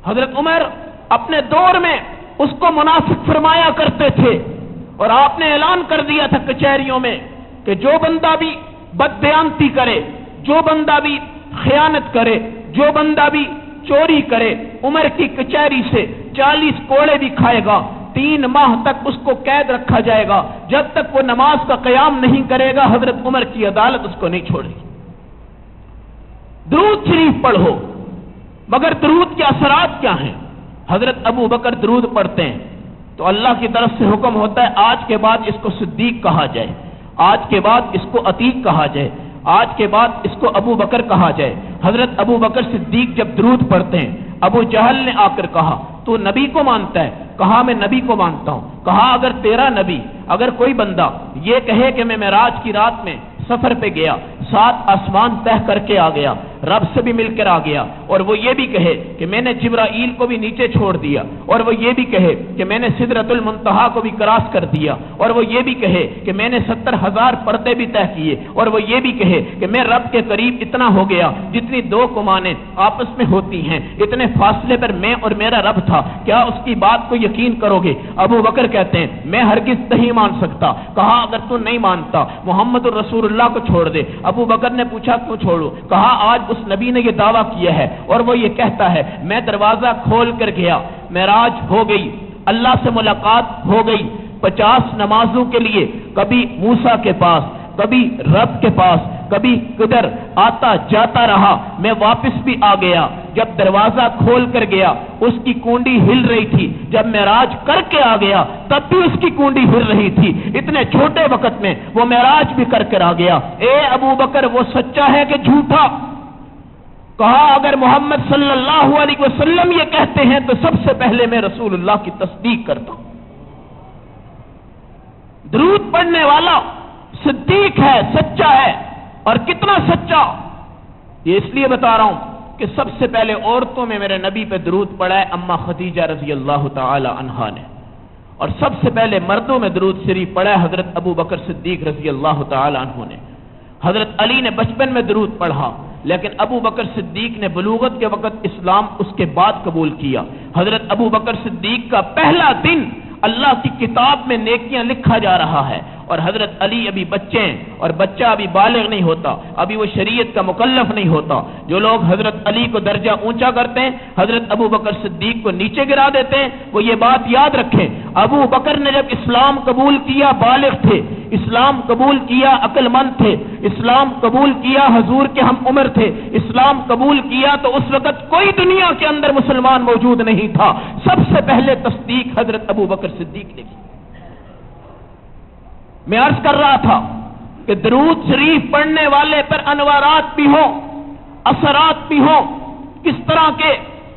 A: حضرت عمر اپنے دور میں اس کو منافق فرمایا کرتے تھے، اور آپ نے اعلان کر دیا تھا کچہریوں میں کہ جو بندہ بھی بددیانتی کرے، جو بندہ بھی خیانت کرے، جو بندہ بھی چوری کرے، عمر کی کچہری سے 40 کوڑے بھی کھائے گا، 3 ماہ تک اس کو قید رکھا جائے گا، جب تک وہ نماز کا قیام نہیں کرے گا حضرت عمر کی عدالت اس کو نہیں چھوڑے گی۔ درود شریف پڑھو، مگر درود کے اثرات کیا ہیں؟ حضرت ابو بکر درود پڑھتے ہیں تو اللہ کی طرف سے حکم ہوتا ہے آج کے بعد اس کو صدیق کہا جائے، آج کے بعد اس کو عتیق کہا جائے، آج کے بعد اس کو ابو بکر کہا جائے۔ حضرت ابو بکر صدیق جب درود پڑھتے ہیں، ابو جہل نے آ کر کہا تو نبی کو مانتا ہے؟ کہا میں نبی کو مانتا ہوں۔ کہا اگر تیرا نبی، اگر کوئی بندہ یہ کہے کہ میں معراج کی رات میں سفر پہ گیا، 7 آسمان طے کر کے آ گیا، رب سے بھی مل کر آ گیا، اور وہ یہ بھی کہے کہ میں نے جبرائیل کو بھی نیچے چھوڑ دیا، اور وہ یہ بھی کہے کہ میں نے سدرۃ المنتہا کو بھی کراس کر دیا، اور وہ یہ بھی کہے کہ میں نے 70,000 پردے بھی طے کیے، اور وہ یہ بھی کہے کہ میں رب کے قریب اتنا ہو گیا جتنی دو کمانیں آپس میں ہوتی ہیں، اتنے فاصلے پر میں اور میرا رب تھا، کیا اس کی بات کو یقین کرو گے؟ ابو بکر کہتے ہیں میں ہرگز نہیں مان سکتا۔ کہا اگر تو نہیں مانتا محمد الرسول اللہ کو چھوڑ دے۔ ابو بکر نے پوچھا کیوں چھوڑو؟ کہا آج اس نبی نے یہ دعویٰ کیا ہے اور وہ یہ کہتا ہے میں دروازہ کھول کر گیا، معراج ہو گئی، اللہ سے ملاقات ہو گئی، 50 نمازوں کے لیے کبھی موسیٰ کے پاس، کبھی رب کے پاس، کبھی کدھر آتا جاتا رہا، میں واپس بھی آ گیا، جب دروازہ کھول کر گیا اس کی کنڈی ہل رہی تھی، جب معراج کر کے آ گیا تب بھی اس کی کنڈی ہل رہی تھی، اتنے چھوٹے وقت میں وہ معراج بھی کر کر آ گیا۔ اے ابو بکر وہ سچا ہے کہ جھوٹا؟ کہا اگر محمد صلی اللہ علیہ وسلم یہ کہتے ہیں تو سب سے پہلے میں رسول اللہ کی تصدیق کرتا ہوں۔ درود پڑھنے والا صدیق ہے، سچا ہے، اور کتنا سچا یہ اس لیے بتا رہا ہوں کہ سب سے پہلے عورتوں میں میرے نبی پہ درود پڑھا ہے اما خدیجہ رضی اللہ تعالی عنہا نے، اور سب سے پہلے مردوں میں درود شریف پڑھا ہے حضرت ابو بکر صدیق رضی اللہ تعالی عنہ نے۔ حضرت علی نے بچپن میں درود پڑھا، لیکن ابو بکر صدیق نے بلوغت کے وقت اسلام اس کے بعد قبول کیا۔ حضرت ابو بکر صدیق کا پہلا دن اللہ کی کتاب میں نیکیاں لکھا جا رہا ہے، اور حضرت علی ابھی بچے ہیں، اور بچہ ابھی بالغ نہیں ہوتا، ابھی وہ شریعت کا مکلف نہیں ہوتا۔ جو لوگ حضرت علی کو درجہ اونچا کرتے ہیں حضرت ابو بکر صدیق کو نیچے گرا دیتے ہیں، وہ یہ بات یاد رکھیں ابو بکر نے جب اسلام قبول کیا بالغ تھے، اسلام قبول کیا عقل مند تھے، اسلام قبول کیا حضور کے ہم عمر تھے، اسلام قبول کیا تو اس وقت کوئی دنیا کے اندر مسلمان موجود نہیں تھا، سب سے پہلے تصدیق حضرت ابو بکر صدیق نے کی۔ میں عرض کر رہا تھا کہ درود شریف پڑھنے والے پر انوارات بھی ہوں، اثرات بھی ہوں، کس طرح کے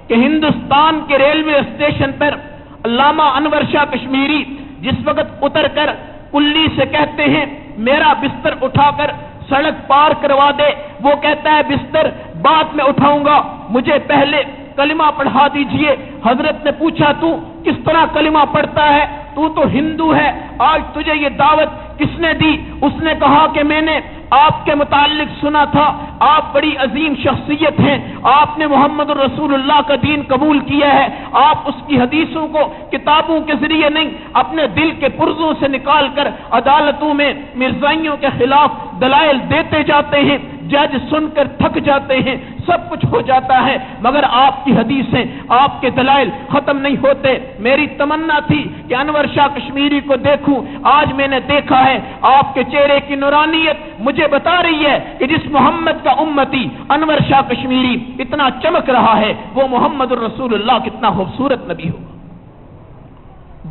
A: کہ ہندوستان کے ریلوے اسٹیشن پر علامہ انور شاہ کشمیری جس وقت اتر کر کلی سے کہتے ہیں میرا بستر اٹھا کر سڑک پار کروا دے، وہ کہتا ہے بستر بعد میں اٹھاؤں گا، مجھے پہلے کلمہ پڑھا دیجئے۔ حضرت نے پوچھا تو کس طرح کلمہ پڑھتا ہے؟ تو ہندو ہے، آج تجھے یہ دعوت کس نے دی؟ اس نے کہا کہ میں نے آپ کے متعلق سنا تھا، آپ بڑی عظیم شخصیت ہیں، آپ نے محمد الرسول اللہ کا دین قبول کیا ہے، آپ اس کی حدیثوں کو کتابوں کے ذریعے نہیں اپنے دل کے پرزوں سے نکال کر عدالتوں میں مرزائیوں کے خلاف دلائل دیتے جاتے ہیں، جج سن کر تھک جاتے ہیں، سب کچھ ہو جاتا ہے، مگر آپ کی حدیثیں آپ کے دلائل ختم نہیں ہوتے۔ میری تمنا تھی کہ انور شاہ کشمیری کو دیکھوں، آج میں نے دیکھا ہے، آپ کے چہرے کی نورانیت مجھے بتا رہی ہے کہ جس محمد کا امتی انور شاہ کشمیری اتنا چمک رہا ہے وہ محمد الرسول اللہ کتنا خوبصورت نبی ہوگا۔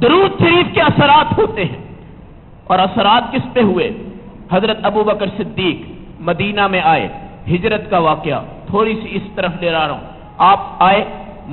A: درود شریف کے اثرات ہوتے ہیں، اور اثرات کس پہ ہوئے؟ حضرت ابو بکر صدیق مدینہ میں آئے، ہجرت کا واقعہ تھوڑی سی اس طرف لے رہا ہوں، آپ آئے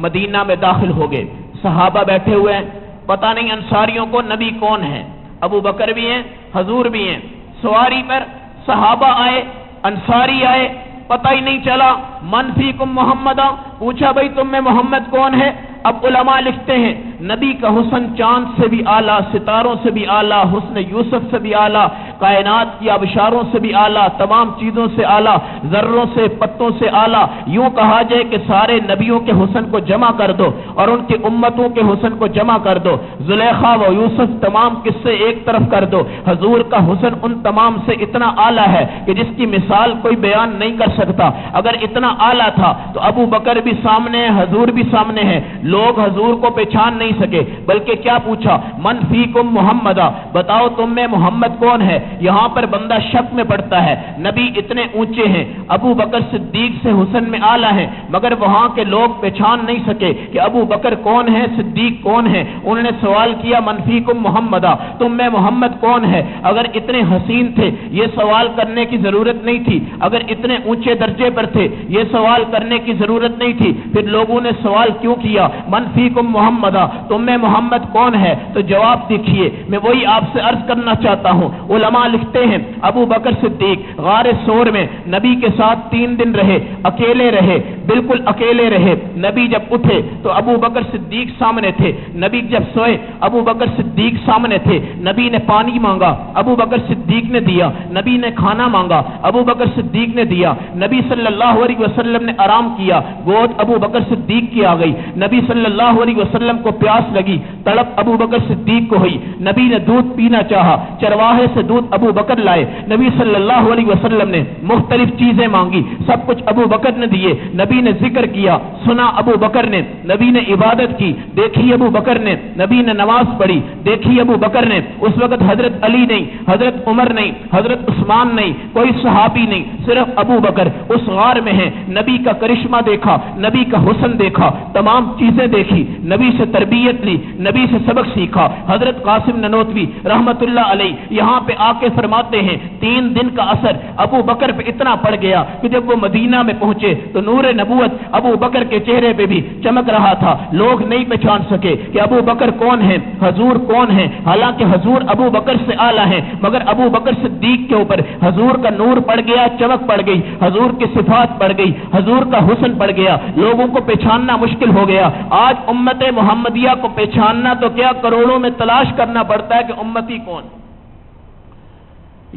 A: مدینہ میں داخل ہو گئے، صحابہ بیٹھے ہوئے ہیں، پتہ نہیں انصاریوں کو نبی کون ہے، ابو بکر بھی ہیں حضور بھی ہیں، سواری پر صحابہ آئے، انصاری آئے، پتہ ہی نہیں چلا، من فیکم محمد، پوچھا بھائی تم میں محمد کون ہے؟ اب علماء لکھتے ہیں نبی کا حسن چاند سے بھی اعلیٰ، ستاروں سے بھی اعلیٰ، حسن یوسف سے بھی اعلیٰ، کائنات کی آبشاروں سے بھی اعلیٰ، تمام چیزوں سے اعلیٰ، ذروں سے پتوں سے اعلیٰ، یوں کہا جائے کہ سارے نبیوں کے حسن کو جمع کر دو اور ان کی امتوں کے حسن کو جمع کر دو، زلیخا و یوسف تمام قصے ایک طرف کر دو، حضور کا حسن ان تمام سے اتنا اعلیٰ ہے کہ جس کی مثال کوئی بیان نہیں کر سکتا۔ اگر اتنا اعلیٰ تھا تو ابو بکر بھی سامنے ہے، حضور بھی سامنے ہے، لوگ حضور کو پہچان نہیں سکے، بلکہ کیا پوچھا؟ من فیکم محمد، بتاؤ تم میں محمد کون ہے؟ یہاں پر بندہ شک میں پڑتا ہے، نبی اتنے اونچے ہیں، ابو بکر صدیق سے حسن میں اعلیٰ ہیں، مگر وہاں کے لوگ پہچان نہیں سکے کہ ابو بکر کون ہے، صدیق کون ہے۔ انہوں نے سوال کیا من فیکم محمد، تم میں محمد کون ہے؟ اگر اتنے حسین تھے یہ سوال کرنے کی ضرورت نہیں تھی، اگر اتنے اونچے درجے پر تھے یہ سوال کرنے کی ضرورت نہیں تھی، پھر لوگوں نے سوال کیوں کیا من فیکم محمد، تم میں محمد کون ہے؟ تو جواب دیکھیے، میں وہی آپ سے عرض کرنا چاہتا ہوں، علماء
B: علماء لکھتے ہیں ابو بکر صدیق غار سور میں نبی کے ساتھ 3 دن رہے، اکیلے رہے، بالکل اکیلے رہے۔ نبی جب اٹھے تو ابو بکر صدیق سامنے تھے، نبی جب سوئے ابو بکر صدیق سامنے تھے۔ نبی نے پانی مانگا، ابو بکر صدیق نے دیا۔ نبی نے کھانا مانگا، ابو بکر صدیق نے دیا۔ نبی صلی اللہ علیہ وسلم نے آرام کیا، گود ابو بکر صدیق کی آ گئی۔ نبی صلی اللہ علیہ وسلم کو پیاس لگی، تڑپ ابو بکر صدیق کو ہوئی۔ نبی نے دودھ پینا چاہا، چرواہے سے دودھ ابو بکر لائے۔ نبی صلی اللہ علیہ وسلم نے مختلف چیزیں مانگی، سب کچھ ابو بکر نے دیے۔ نبی نے ذکر کیا، سنا ابو بکر نے۔ نبی نے عبادت کی، دیکھی ابو بکر نے۔ نبی نے نماز پڑھی، دیکھی ابو بکر نے۔ اس وقت حضرت علی نہیں، حضرت عمر نہیں، حضرت عثمان نہیں، کوئی صحابی نہیں، صرف ابو بکر اس غار میں ہیں۔ نبی کا کرشمہ دیکھا، نبی کا حسن دیکھا، تمام چیزیں دیکھی، نبی سے تربیت لی، نبی سے سبق سیکھا۔ حضرت قاسم ننوتوی رحمت اللہ علیہ یہاں پہ آ کے فرماتے ہیں 3 دن کا اثر ابو بکر پہ اتنا پڑ گیا کہ جب وہ مدینہ میں پہنچے تو نور نبوت ابو بکر کے چہرے پہ بھی چمک رہا تھا۔ لوگ نہیں پہچان سکے کہ ابو بکر کون ہے، حضور کون ہے، حالانکہ حضور ابو بکر سے اعلیٰ ہیں، مگر ابو بکر صدیق کے اوپر حضور کا نور پڑ گیا، چمک پڑ گئی، حضور کی صفات پڑ گئی، حضور کا حسن پڑ گیا، لوگوں کو پہچاننا مشکل ہو گیا۔ آج امت محمدیہ کو پہچاننا تو کیا کروڑوں میں تلاش کرنا پڑتا ہے کہ امتی کون۔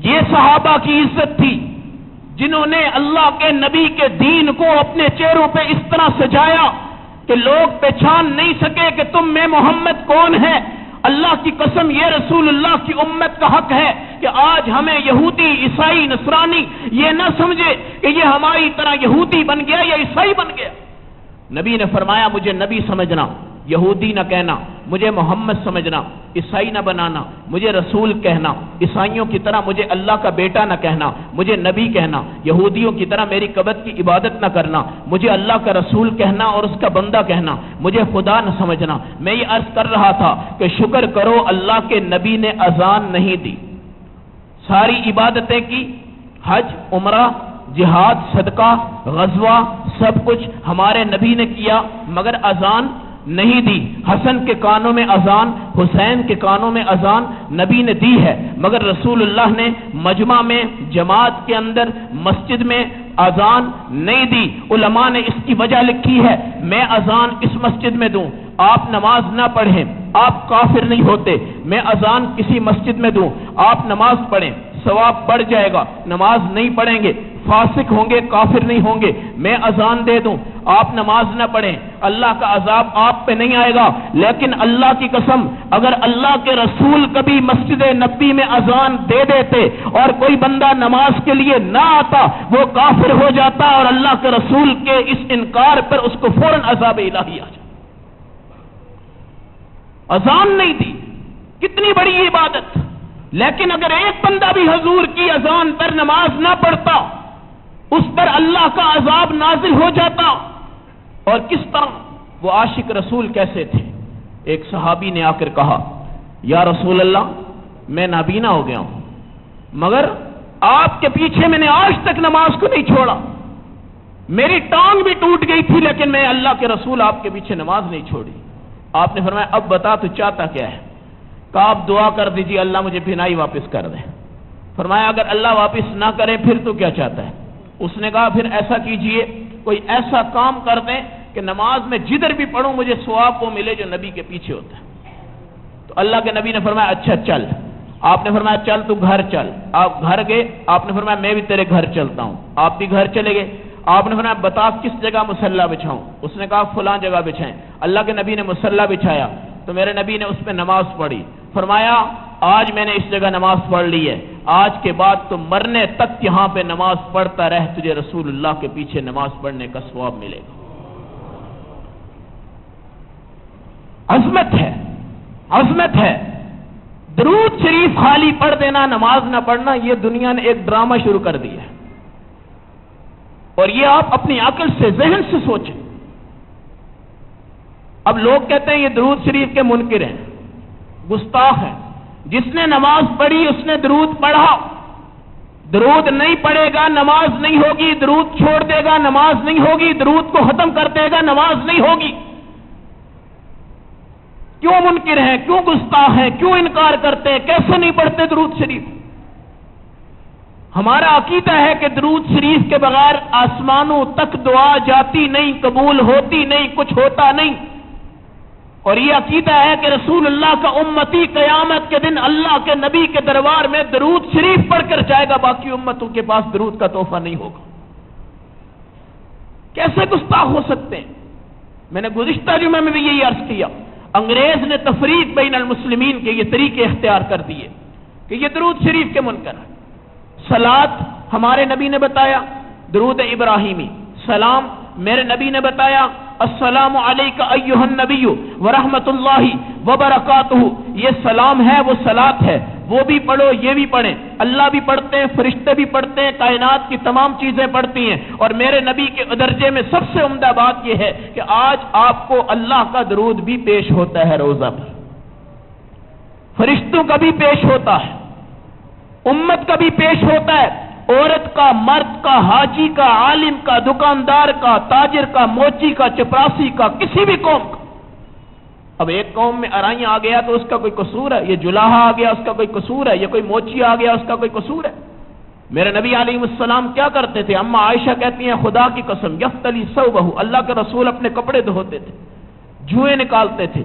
B: یہ صحابہ کی عزت تھی جنہوں نے اللہ کے نبی کے دین کو اپنے چہروں پہ اس طرح سجایا کہ لوگ پہچان نہیں سکے کہ تم میں محمد کون ہے۔ اللہ کی قسم یہ رسول اللہ کی امت کا حق ہے کہ آج ہمیں یہودی، عیسائی، نصرانی یہ نہ سمجھے کہ یہ ہماری طرح یہودی بن گیا یا عیسائی بن گیا۔ نبی نے فرمایا مجھے نبی سمجھنا، یہودی نہ کہنا، مجھے محمد سمجھنا، عیسائی نہ بنانا، مجھے رسول کہنا، عیسائیوں کی طرح مجھے اللہ کا بیٹا نہ کہنا، مجھے نبی کہنا، یہودیوں کی طرح میری قبر کی عبادت نہ کرنا، مجھے اللہ کا رسول کہنا اور اس کا بندہ کہنا، مجھے خدا نہ سمجھنا۔ میں یہ عرض کر رہا تھا کہ شکر کرو اللہ کے نبی نے اذان نہیں دی، ساری عبادتیں کی، حج، عمرہ، جہاد، صدقہ، غزوہ، سب کچھ ہمارے نبی نے کیا، مگر اذان نہیں دی۔ حسن کے کانوں میں اذان، حسین کے کانوں میں اذان نبی نے دی ہے، مگر رسول اللہ نے مجمع میں، جماعت کے اندر، مسجد میں اذان نہیں دی۔ علماء نے اس کی وجہ لکھی ہے، میں اذان اس مسجد میں دوں، آپ نماز نہ پڑھیں، آپ کافر نہیں ہوتے۔ میں اذان کسی مسجد میں دوں، آپ نماز پڑھیں، ثواب بڑھ جائے گا۔ نماز نہیں پڑھیں گے، فاسق ہوں گے، کافر نہیں ہوں گے۔ میں اذان دے دوں، آپ نماز نہ پڑھیں، اللہ کا عذاب آپ پہ نہیں آئے گا۔ لیکن اللہ کی قسم اگر اللہ کے رسول کبھی مسجد نبی میں اذان دے دیتے اور کوئی بندہ نماز کے لیے نہ آتا، وہ کافر ہو جاتا اور اللہ کے رسول کے اس انکار پر اس کو فوراً عذاب الہی آ جاتا۔ اذان نہیں دی، کتنی بڑی عبادت، لیکن اگر ایک بندہ بھی حضور کی اذان پر نماز نہ پڑھتا اس پر اللہ کا عذاب نازل ہو جاتا۔ اور کس طرح وہ عاشق رسول کیسے تھے؟ ایک صحابی نے آ کر کہا یا رسول اللہ میں نابینا ہو گیا ہوں، مگر آپ کے پیچھے میں نے آج تک نماز کو نہیں چھوڑا، میری ٹانگ بھی ٹوٹ گئی تھی لیکن میں اللہ کے رسول آپ کے پیچھے نماز نہیں چھوڑی۔ آپ نے فرمایا اب بتا تو چاہتا کیا ہے؟ کہا آپ دعا کر دیجیے اللہ مجھے بھینائی واپس کر دے۔ فرمایا اگر اللہ واپس نہ کرے پھر تو کیا چاہتا ہے؟ اس نے کہا پھر ایسا کیجئے کوئی ایسا کام کر دیں کہ نماز میں جدھر بھی پڑھوں مجھے ثواب وہ ملے جو نبی کے پیچھے ہوتا ہے۔ تو اللہ کے نبی نے فرمایا اچھا چل۔ آپ نے فرمایا چل تو گھر چل۔ آپ گھر گئے، آپ نے فرمایا میں بھی تیرے گھر چلتا ہوں۔ آپ بھی گھر چلے گئے۔ آپ نے فرمایا بتا کس جگہ مصلی بچھاؤں؟ اس نے کہا فلاں جگہ بچھائیں۔ اللہ کے نبی نے مصلی بچھایا تو میرے نبی نے اس پہ نماز پڑھی۔ فرمایا آج میں نے اس جگہ نماز پڑھ لی ہے، آج کے بعد تو مرنے تک یہاں پہ نماز پڑھتا رہ، تجھے رسول اللہ کے پیچھے نماز پڑھنے کا ثواب ملے گا۔ عظمت ہے، عظمت ہے۔ درود شریف خالی پڑھ دینا، نماز نہ پڑھنا، یہ دنیا نے ایک ڈرامہ شروع کر دیا ہے، اور یہ آپ اپنی عقل سے، ذہن سے سوچیں۔ اب لوگ کہتے ہیں یہ درود شریف کے منکر ہیں، گستاخ ہیں۔ جس نے نماز پڑھی اس نے درود پڑھا، درود نہیں پڑھے گا نماز نہیں ہوگی، درود چھوڑ دے گا نماز نہیں ہوگی، درود کو ختم کر دے گا نماز نہیں ہوگی۔ کیوں منکر ہیں، کیوں گستاخ ہیں، کیوں انکار کرتے ہیں، کیسے نہیں پڑھتے درود شریف؟ ہمارا عقیدہ ہے کہ درود شریف کے بغیر آسمانوں تک دعا جاتی نہیں، قبول ہوتی نہیں، کچھ ہوتا نہیں۔ اور یہ عقیدہ ہے کہ رسول اللہ کا امتی قیامت کے دن اللہ کے نبی کے دربار میں درود شریف پڑھ کر جائے گا، باقی امتوں کے پاس درود کا تحفہ نہیں ہوگا۔ کیسے گستاخ ہو سکتے ہیں؟ میں نے گزشتہ جمعہ میں بھی یہی عرض کیا، انگریز نے تفریق بین المسلمین کے یہ طریقے اختیار کر دیے کہ یہ درود شریف کے منکر ہے۔ صلاۃ ہمارے نبی نے بتایا درود ابراہیمی، سلام میرے نبی نے بتایا السلام علیک ایھا النبی ورحمۃ اللہ وبرکاتہ، یہ سلام ہے، وہ صلاۃ ہے، وہ بھی پڑھو، یہ بھی پڑھیں، اللہ بھی پڑھتے ہیں، فرشتے بھی پڑھتے ہیں، کائنات کی تمام چیزیں پڑھتی ہیں۔ اور میرے نبی کے درجے میں سب سے عمدہ بات یہ ہے کہ آج آپ کو اللہ کا درود بھی پیش ہوتا ہے، روزہ پر فرشتوں کا بھی پیش ہوتا ہے، امت کا بھی پیش ہوتا ہے، عورت کا، مرد کا، حاجی کا، عالم کا، دکاندار کا، تاجر کا، موچی کا، چپراسی کا، کسی بھی قوم کا۔ اب ایک قوم میں ارائیاں آ گیا تو اس کا کوئی قصور ہے، یہ جلاحہ آ گیا اس کا کوئی قصور ہے، یہ کوئی موچی آ گیا اس کا کوئی قصور ہے؟ میرے نبی علیہ السلام کیا کرتے تھے؟ اما عائشہ کہتی ہیں خدا کی قسم یفتلی ثوبہ، اللہ کے رسول اپنے کپڑے دھوتے تھے، جوئیں نکالتے تھے،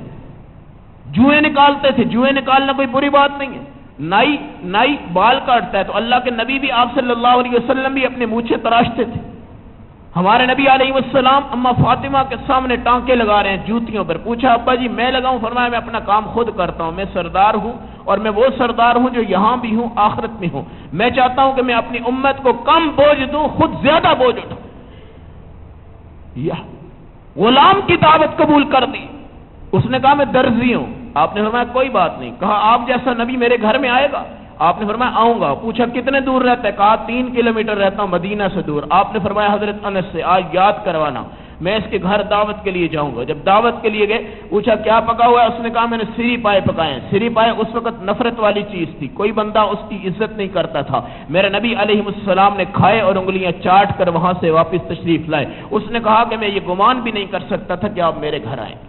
B: جوئیں نکالنا کوئی بری بات نہیں ہے۔ نائی بال کاٹتا ہے تو اللہ کے نبی بھی، آپ صلی اللہ علیہ وسلم بھی اپنے مونچھیں تراشتے تھے۔ ہمارے نبی علیہ السلام اما فاطمہ کے سامنے ٹانکے لگا رہے ہیں جوتیوں پر، پوچھا ابا جی میں لگاؤں؟ فرمایا میں اپنا کام خود کرتا ہوں، میں سردار ہوں، اور میں وہ سردار ہوں جو یہاں بھی ہوں آخرت میں ہوں، میں چاہتا ہوں کہ میں اپنی امت کو کم بوجھ دوں، خود زیادہ بوجھ اٹھاؤں۔ غلام کی دعوت قبول کر دی، اس نے کہا میں درزی ہوں، آپ نے فرمایا کوئی بات نہیں، کہا آپ جیسا نبی میرے گھر میں آئے گا؟ آپ نے فرمایا آؤں گا۔ پوچھا کتنے دور رہتا ہے؟ کہا 3 کلومیٹر رہتا ہوں مدینہ سے دور۔ آپ نے فرمایا حضرت انس سے آج یاد کروانا، میں اس کے گھر دعوت کے لیے جاؤں گا۔ جب دعوت کے لیے گئے پوچھا کیا پکا ہوا ہے؟ اس نے کہا میں نے سری پائے پکائے ہیں۔ سری پائے اس وقت نفرت والی چیز تھی، کوئی بندہ اس کی عزت نہیں کرتا تھا۔ میرے نبی علیہ السلام نے کھائے اور انگلیاں چاٹ کر وہاں سے واپس تشریف لائے۔ اس نے کہا کہ میں یہ گمان بھی نہیں کر سکتا تھا کہ آپ میرے گھر آئیں۔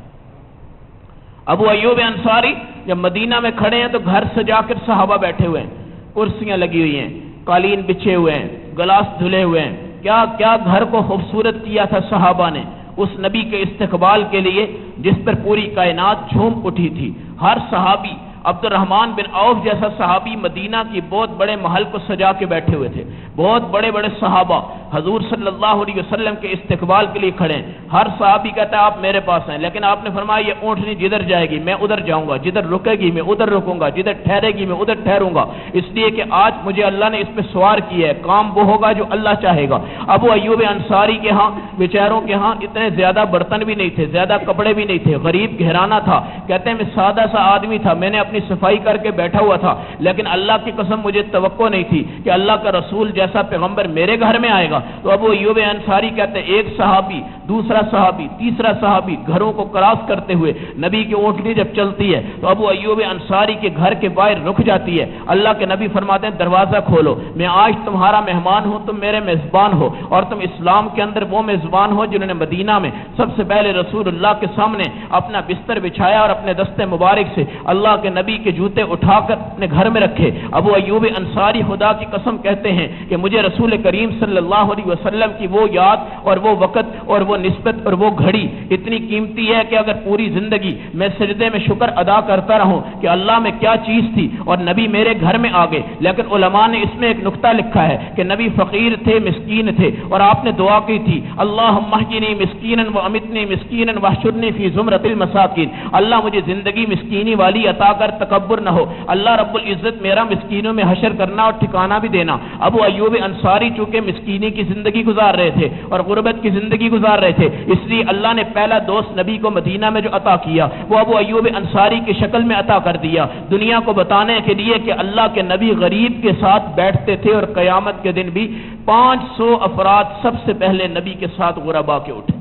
B: ابو ایوب انصاری جب مدینہ میں کھڑے ہیں تو گھر سجا کر صحابہ بیٹھے ہوئے ہیں، کرسیاں لگی ہوئی ہیں، قالین بچھے ہوئے ہیں، گلاس دھلے ہوئے ہیں، کیا کیا گھر کو خوبصورت کیا تھا صحابہ نے اس نبی کے استقبال کے لیے جس پر پوری کائنات جھوم اٹھی تھی۔ ہر صحابی، عبد الرحمن بن عوف جیسا صحابی مدینہ کی بہت بڑے محل کو سجا کے بیٹھے ہوئے تھے، بہت بڑے بڑے صحابہ حضور صلی اللہ علیہ وسلم کے استقبال کے لیے کھڑے ہیں۔ ہر صحابی کہتا ہے آپ میرے پاس ہیں، لیکن آپ نے فرمایا یہ اونٹنی جدھر جائے گی میں ادھر جاؤں گا، جدھر رکے گی میں ادھر رکوں گا، جدھر ٹھہرے گی میں ادھر ٹھہروں گا، اس لیے کہ آج مجھے اللہ نے اس پہ سوار کیا ہے، کام وہ ہوگا جو اللہ چاہے گا۔ ابو ایوب انصاری کے ہاں بیچاروں کے ہاں اتنے زیادہ برتن بھی نہیں تھے، زیادہ کپڑے بھی نہیں تھے، غریب گھرانہ تھا، کہتے ہیں میں سادہ سا آدمی تھا، میں نے اپنی صفائی کر کے بیٹھا ہوا تھا، لیکن اللہ کی قسم مجھے توقع نہیں تھی کہ اللہ کا رسول جیسا پیغمبر میرے گھر میں آئے گا۔ تو ابو ایوب انصاری کہتے ہیں ایک صحابی، دوسرا صحابی، تیسرا صحابی گھروں کو کراس کرتے ہوئے نبی کی اونٹنی جب چلتی ہے تو ابو ایوب انصاری کے گھر کے باہر رک جاتی ہے۔ اللہ کے نبی فرماتے ہیں دروازہ کھولو، میں آج تمہارا مہمان ہوں، تم میرے میزبان ہو، اور تم اسلام کے اندر وہ میزبان ہو جنہوں نے مدینہ میں سب سے پہلے رسول اللہ کے سامنے اپنا بستر بچھایا اور اپنے دستے مبارک سے اللہ کے نبی کے جوتے اٹھا کر اپنے گھر میں رکھے۔ ابو ایوب انصاری خدا کی قسم کہتے ہیں کہ مجھے رسول کریم صلی اللہ علیہ وسلم کی وہ یاد اور وہ وقت اور وہ نسبت اور وہ گھڑی اتنی قیمتی ہے کہ اگر پوری زندگی میں سجدے میں شکر ادا کرتا رہوں کہ اللہ میں کیا چیز تھی اور نبی میرے گھر میں آ گئے۔ لیکن علماء نے اس میں ایک نقطہ لکھا ہے کہ نبی فقیر تھے، مسکین تھے، اور آپ نے دعا کی تھی اللہم احیینی مسکینا وامیتنی مسکینا واحشرنی فی زمرۃ المساکین، اللہ مجھے زندگی مسکینی والی عطا کر، تکبر نہ ہو، اللہ رب العزت میرا مسکینوں میں حشر کرنا اور ٹھکانہ بھی دینا۔ ابو ایوب انصاری چونکہ مسکینی کی زندگی گزار رہے تھے اور غربت کی زندگی گزار رہے تھے، اس لیے اللہ نے پہلا دوست نبی کو مدینہ میں جو عطا کیا وہ ابو ایوب انصاری کی شکل میں عطا کر دیا، دنیا کو بتانے کے لیے کہ اللہ کے نبی غریب کے ساتھ بیٹھتے تھے، اور قیامت کے دن بھی 500 افراد سب سے پہلے نبی کے ساتھ غربا کے اٹھے۔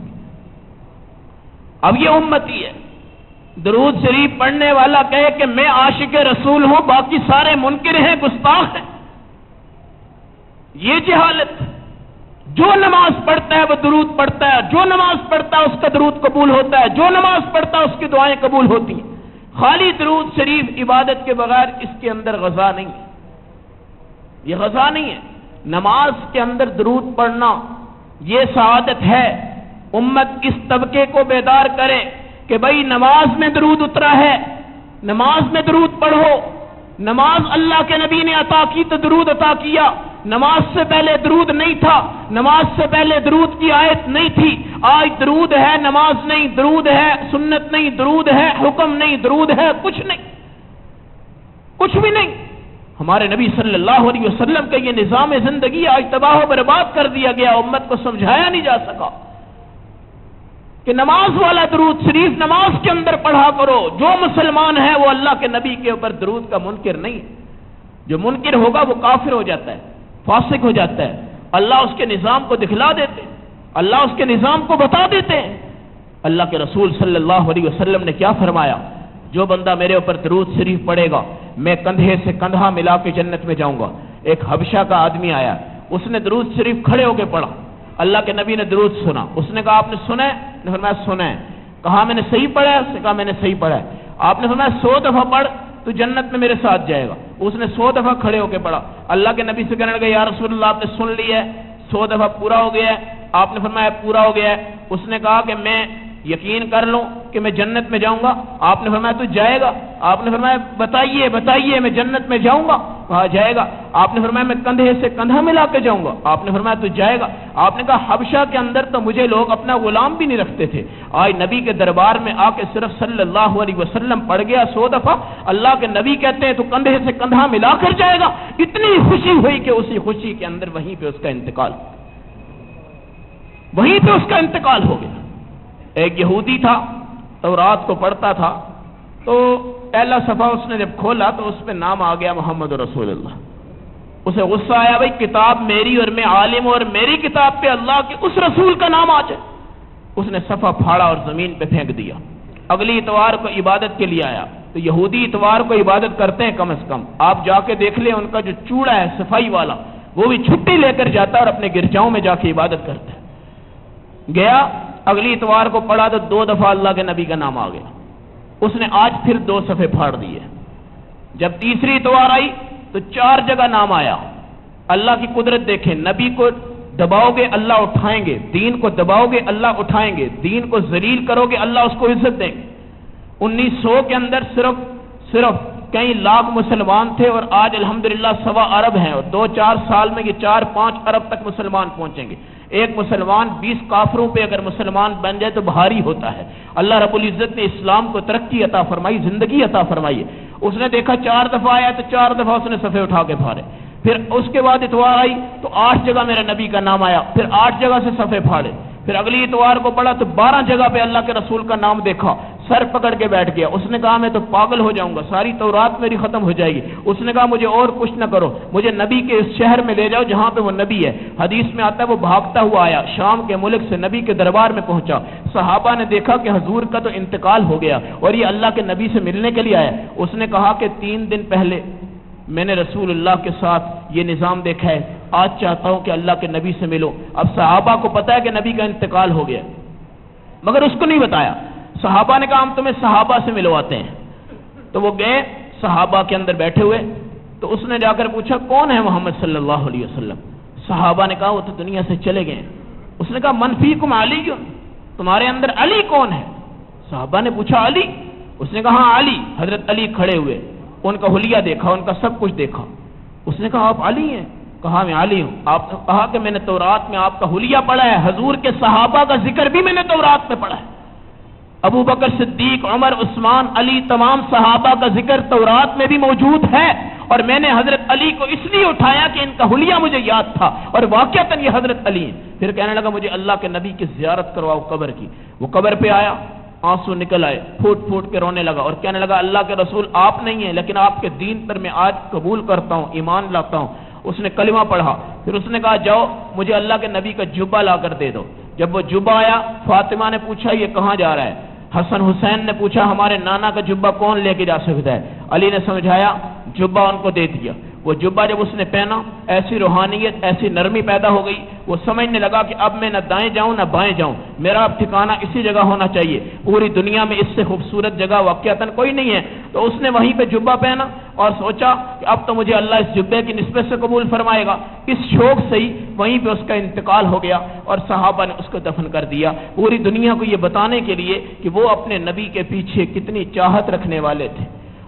B: اب یہ امتی ہے، درود شریف پڑھنے والا کہے کہ میں عاشق رسول ہوں، باقی سارے منکر ہیں، گستاخ ہیں، یہ جہالت۔ جو نماز پڑھتا ہے وہ درود پڑھتا ہے، جو نماز پڑھتا ہے اس کا درود قبول ہوتا ہے، جو نماز پڑھتا ہے اس کی دعائیں قبول ہوتی ہیں۔ خالی درود شریف عبادت کے بغیر اس کے اندر غذا نہیں ہے، یہ غذا نہیں ہے۔ نماز کے اندر درود پڑھنا یہ سعادت ہے. امت اس طبقے کو بیدار کرے کہ بھائی نماز میں درود اترا ہے، نماز میں درود پڑھو. نماز اللہ کے نبی نے عطا کی تو درود عطا کیا. نماز سے پہلے درود نہیں تھا، نماز سے پہلے درود کی آیت نہیں تھی. آج درود ہے، نماز نہیں. درود ہے، سنت نہیں. درود ہے، حکم نہیں. درود ہے، کچھ نہیں، کچھ بھی نہیں. ہمارے نبی صلی اللہ علیہ وسلم کا یہ نظام زندگی آج تباہ و برباد کر دیا گیا. امت کو سمجھایا نہیں جا سکا کہ نماز والا درود صرف نماز کے اندر پڑھا کرو. جو مسلمان ہے وہ اللہ کے نبی کے اوپر درود کا منکر نہیں. جو منکر ہوگا وہ کافر ہو جاتا ہے، فاسق ہو جاتا ہے. اللہ اس کے نظام کو دکھلا دیتے ہیں، اللہ اس کے نظام کو بتا دیتے ہیں. اللہ کے رسول صلی اللہ علیہ وسلم نے کیا فرمایا؟ جو بندہ میرے اوپر درود شریف پڑھے گا میں کندھے سے کندھا ملا کے جنت میں جاؤں گا. ایک حبشہ کا آدمی آیا، اس نے درود شریف کھڑے ہو کے پڑھا. اللہ کے نبی نے درود سنا. اس نے کہا آپ نے سنا ہے؟ نے فرمایا سنا ہے. کہا میں نے صحیح پڑھا ہے؟ اس نے کہا میں نے صحیح پڑھا ہے. آپ نے فرمایا 100 دفعہ پڑھ تو جنت میں میرے ساتھ جائے گا. اس نے 100 دفعہ کھڑے ہو کے پڑھا. اللہ کے نبی سے کہنے لگا یا رسول اللہ آپ نے سن لی ہے، 100 دفعہ پورا ہو گیا ہے؟ آپ نے فرمایا پورا ہو گیا ہے. اس نے کہا کہ میں یقین کر لوں کہ میں جنت میں جاؤں گا؟ آپ نے فرمایا تو جائے گا. آپ نے فرمایا بتائیے بتائیے میں جنت میں جاؤں گا؟ کہا جائے گا. آپ نے فرمایا میں کندھے سے کندھا ملا کے جاؤں گا؟ آپ نے فرمایا تو جائے گا. آپ نے کہا حبشہ کے اندر تو مجھے لوگ اپنا غلام بھی نہیں رکھتے تھے، آج نبی کے دربار میں آ کے صرف صلی اللہ علیہ وسلم پڑھ گیا 100 دفعہ. اللہ کے نبی کہتے ہیں تو کندھے سے کندھا ملا کر جائے گا. اتنی خوشی ہوئی کہ اسی خوشی کے اندر وہیں پہ اس کا انتقال ہو گیا. ایک یہودی تھا، تورات کو پڑھتا تھا، تو پہلا صفحہ اس نے جب کھولا تو اس پہ نام آ گیا محمد رسول اللہ. اسے غصہ آیا بھائی کتاب میری اور میں عالم ہوں اور میری کتاب پہ اللہ کے اس رسول کا نام آ جائے. اس نے صفحہ پھاڑا اور زمین پہ پھینک دیا. اگلی اتوار کو عبادت کے لیے آیا تو یہودی اتوار کو عبادت کرتے ہیں کم از کم. آپ جا کے دیکھ لیں ان کا جو چوڑا ہے صفائی والا وہ بھی چھٹی لے کر جاتا ہے اور اپنے گرجاؤں میں جا کے عبادت کرتا ہے. گیا اگلی اتوار کو پڑھا تو 2 دفعہ اللہ کے نبی کا نام آ گیا. اس نے آج پھر 2 صفحے پھاڑ دیے. جب تیسری اتوار آئی تو 4 جگہ نام آیا. اللہ کی قدرت دیکھیں، نبی کو دباؤ گے اللہ اٹھائیں گے، دین کو دباؤ گے اللہ اٹھائیں گے، دین کو ذلیل کرو گے اللہ اس کو عزت دیں گے. 1900 کے اندر صرف کئی لاکھ مسلمان تھے اور آج الحمدللہ 1.25 ارب ہیں اور 2-4 سال میں یہ 4-5 ارب تک مسلمان پہنچیں گے. ایک مسلمان 20 کافروں پہ اگر مسلمان بن جائے تو بھاری ہوتا ہے. اللہ رب العزت نے اسلام کو ترقی عطا فرمائی، زندگی عطا فرمائی. اس نے دیکھا 4 دفعہ آیا تو 4 دفعہ اس نے صفحے اٹھا کے پھاڑے. پھر اس کے بعد اتوار آئی تو 8 جگہ میرے نبی کا نام آیا، پھر 8 جگہ سے صفحے پھاڑے. پھر اگلی اتوار کو پڑھا تو 12 جگہ پہ اللہ کے رسول کا نام دیکھا، سر پکڑ کے بیٹھ گیا. اس نے کہا میں تو پاگل ہو جاؤں گا، ساری تورات میری ختم ہو جائے گی. اس نے کہا مجھے اور کچھ نہ کرو، مجھے نبی کے اس شہر میں لے جاؤ جہاں پہ وہ نبی ہے. حدیث میں آتا ہے وہ بھاگتا ہوا آیا، شام کے ملک سے نبی کے دربار میں پہنچا. صحابہ نے دیکھا کہ حضور کا تو انتقال ہو گیا اور یہ اللہ کے نبی سے ملنے کے لیے آیا. اس نے کہا کہ 3 دن پہلے میں نے رسول اللہ کے ساتھ یہ نظام دیکھا ہے، آج چاہتا ہوں کہ اللہ کے نبی سے ملو. اب صحابہ کو پتا ہے کہ نبی کا انتقال ہو گیا مگر اس کو نہیں بتایا. صحابہ نے کہا ہم تمہیں صحابہ سے ملواتے ہیں. تو وہ گئے صحابہ کے اندر بیٹھے ہوئے تو اس نے جا کر پوچھا کون ہے محمد صلی اللہ علیہ وسلم؟ صحابہ نے کہا وہ تو دنیا سے چلے گئے. اس نے کہا من فیکم علی، تمہارے اندر علی کون ہے؟ صحابہ نے پوچھا علی؟ اس نے کہا ہاں علی. حضرت علی کھڑے ہوئے، ان کا حلیہ دیکھا، ان کا سب کچھ دیکھا. اس نے کہا آپ علی ہیں؟ کہا میں علی ہوں. آپ نے کہا کہ میں نے تورات میں آپ کا حلیہ پڑھا ہے، حضور کے صحابہ کا ذکر بھی میں نے تورات میں پڑھا ہے. ابو بکر صدیق، عمر، عثمان، علی، تمام صحابہ کا ذکر تورات میں بھی موجود ہے اور میں نے حضرت علی کو اس لیے اٹھایا کہ ان کا حلیہ مجھے یاد تھا اور واقعتاً یہ حضرت علی ہیں. پھر کہنے لگا مجھے اللہ کے نبی کی زیارت کرواؤ قبر کی. وہ قبر پہ آیا، آنسو نکل آئے، پھوٹ پھوٹ کے رونے لگا اور کہنے لگا اللہ کے رسول آپ نہیں ہیں لیکن آپ کے دین پر میں آج قبول کرتا ہوں، ایمان لاتا ہوں. اس نے کلمہ پڑھا. پھر اس نے کہا جاؤ مجھے اللہ کے نبی کا جبہ لا کر دے دو. جب وہ جبہ آیا فاطمہ نے پوچھا یہ کہاں جا رہا ہے؟ حسن حسین نے پوچھا ہمارے نانا کا جبہ کون لے کے جا سکتا ہے؟ علی نے سمجھایا، جبہ ان کو دے دیا. وہ جبہ جب اس نے پہنا ایسی روحانیت ایسی نرمی پیدا ہو گئی، وہ سمجھنے لگا کہ اب میں نہ دائیں جاؤں نہ بائیں جاؤں، میرا اب ٹھکانہ اسی جگہ ہونا چاہیے، پوری دنیا میں اس سے خوبصورت جگہ واقعتاً کوئی نہیں ہے۔ تو اس نے وہیں پہ جبہ پہنا اور سوچا کہ اب تو مجھے اللہ اس جبے کی نسبت سے قبول فرمائے گا، اس شوق سے ہی وہیں پہ اس کا انتقال ہو گیا اور صحابہ نے اس کو دفن کر دیا، پوری دنیا کو یہ بتانے کے لیے کہ وہ اپنے نبی کے پیچھے کتنی چاہت رکھنے والے تھے۔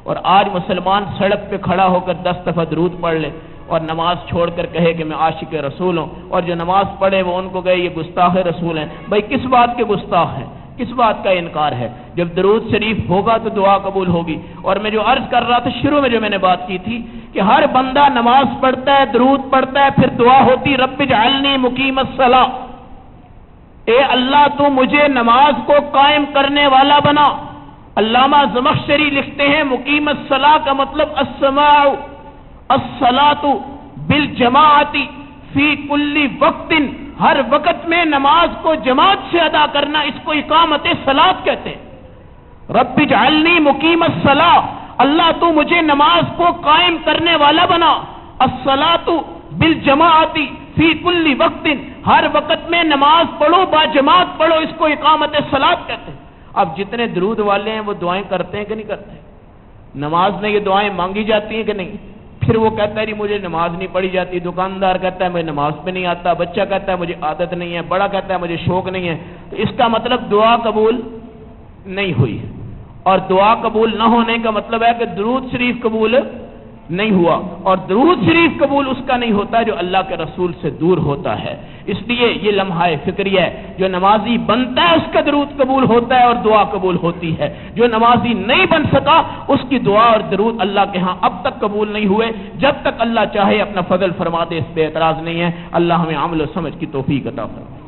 B: اور آج مسلمان سڑک پہ کھڑا ہو کر 10 دفعہ درود پڑھ لے اور نماز چھوڑ کر کہے کہ میں عاشق رسول ہوں، اور جو نماز پڑھے وہ ان کو کہے یہ گستاخ رسول ہیں۔ بھائی کس بات کے گستاخ ہیں، کس بات کا انکار ہے؟ جب درود شریف ہوگا تو دعا قبول ہوگی۔ اور میں جو عرض کر رہا تھا شروع میں جو میں نے بات کی تھی کہ ہر بندہ نماز پڑھتا ہے، درود پڑھتا ہے، پھر دعا ہوتی رب اجعلنی مقیم الصلاۃ، اے اللہ تو مجھے نماز کو قائم کرنے والا بنا۔ علامہ زمخشری لکھتے ہیں مقیم الصلاۃ کا مطلب السماع الصلاۃ بالجماعت فی کل وقت، ہر وقت میں نماز کو جماعت سے ادا کرنا، اس کو اقامت صلاۃ کہتے ہیں۔ رب اجعلنی مقیم الصلاۃ، اللہ تو مجھے نماز کو قائم کرنے والا بنا۔ الصلاۃ بالجماعت فی کل وقت، ہر وقت میں نماز پڑھو، با جماعت پڑھو، اس کو اقامت صلاۃ کہتے ہیں۔ اب جتنے درود والے ہیں وہ دعائیں کرتے ہیں کہ نہیں کرتے؟ نماز میں یہ دعائیں مانگی جاتی ہیں کہ نہیں؟ پھر وہ کہتا ہے جی مجھے نماز نہیں پڑھی جاتی، دکاندار کہتا ہے مجھے نماز پہ نہیں آتا، بچہ کہتا ہے مجھے عادت نہیں ہے، بڑا کہتا ہے مجھے شوق نہیں ہے، تو اس کا مطلب دعا قبول نہیں ہوئی، اور دعا قبول نہ ہونے کا مطلب ہے کہ درود شریف قبول نہیں ہوا، اور درود شریف قبول اس کا نہیں ہوتا جو اللہ کے رسول سے دور ہوتا ہے۔ اس لیے یہ لمحہ فکریہ ہے، جو نمازی بنتا ہے اس کا درود قبول ہوتا ہے اور دعا قبول ہوتی ہے، جو نمازی نہیں بن سکا اس کی دعا اور درود اللہ کے ہاں اب تک قبول نہیں ہوئے، جب تک اللہ چاہے اپنا فضل فرما دے، اس پہ اعتراض نہیں ہے۔ اللہ ہمیں عمل و سمجھ کی توفیق عطا فرمائے۔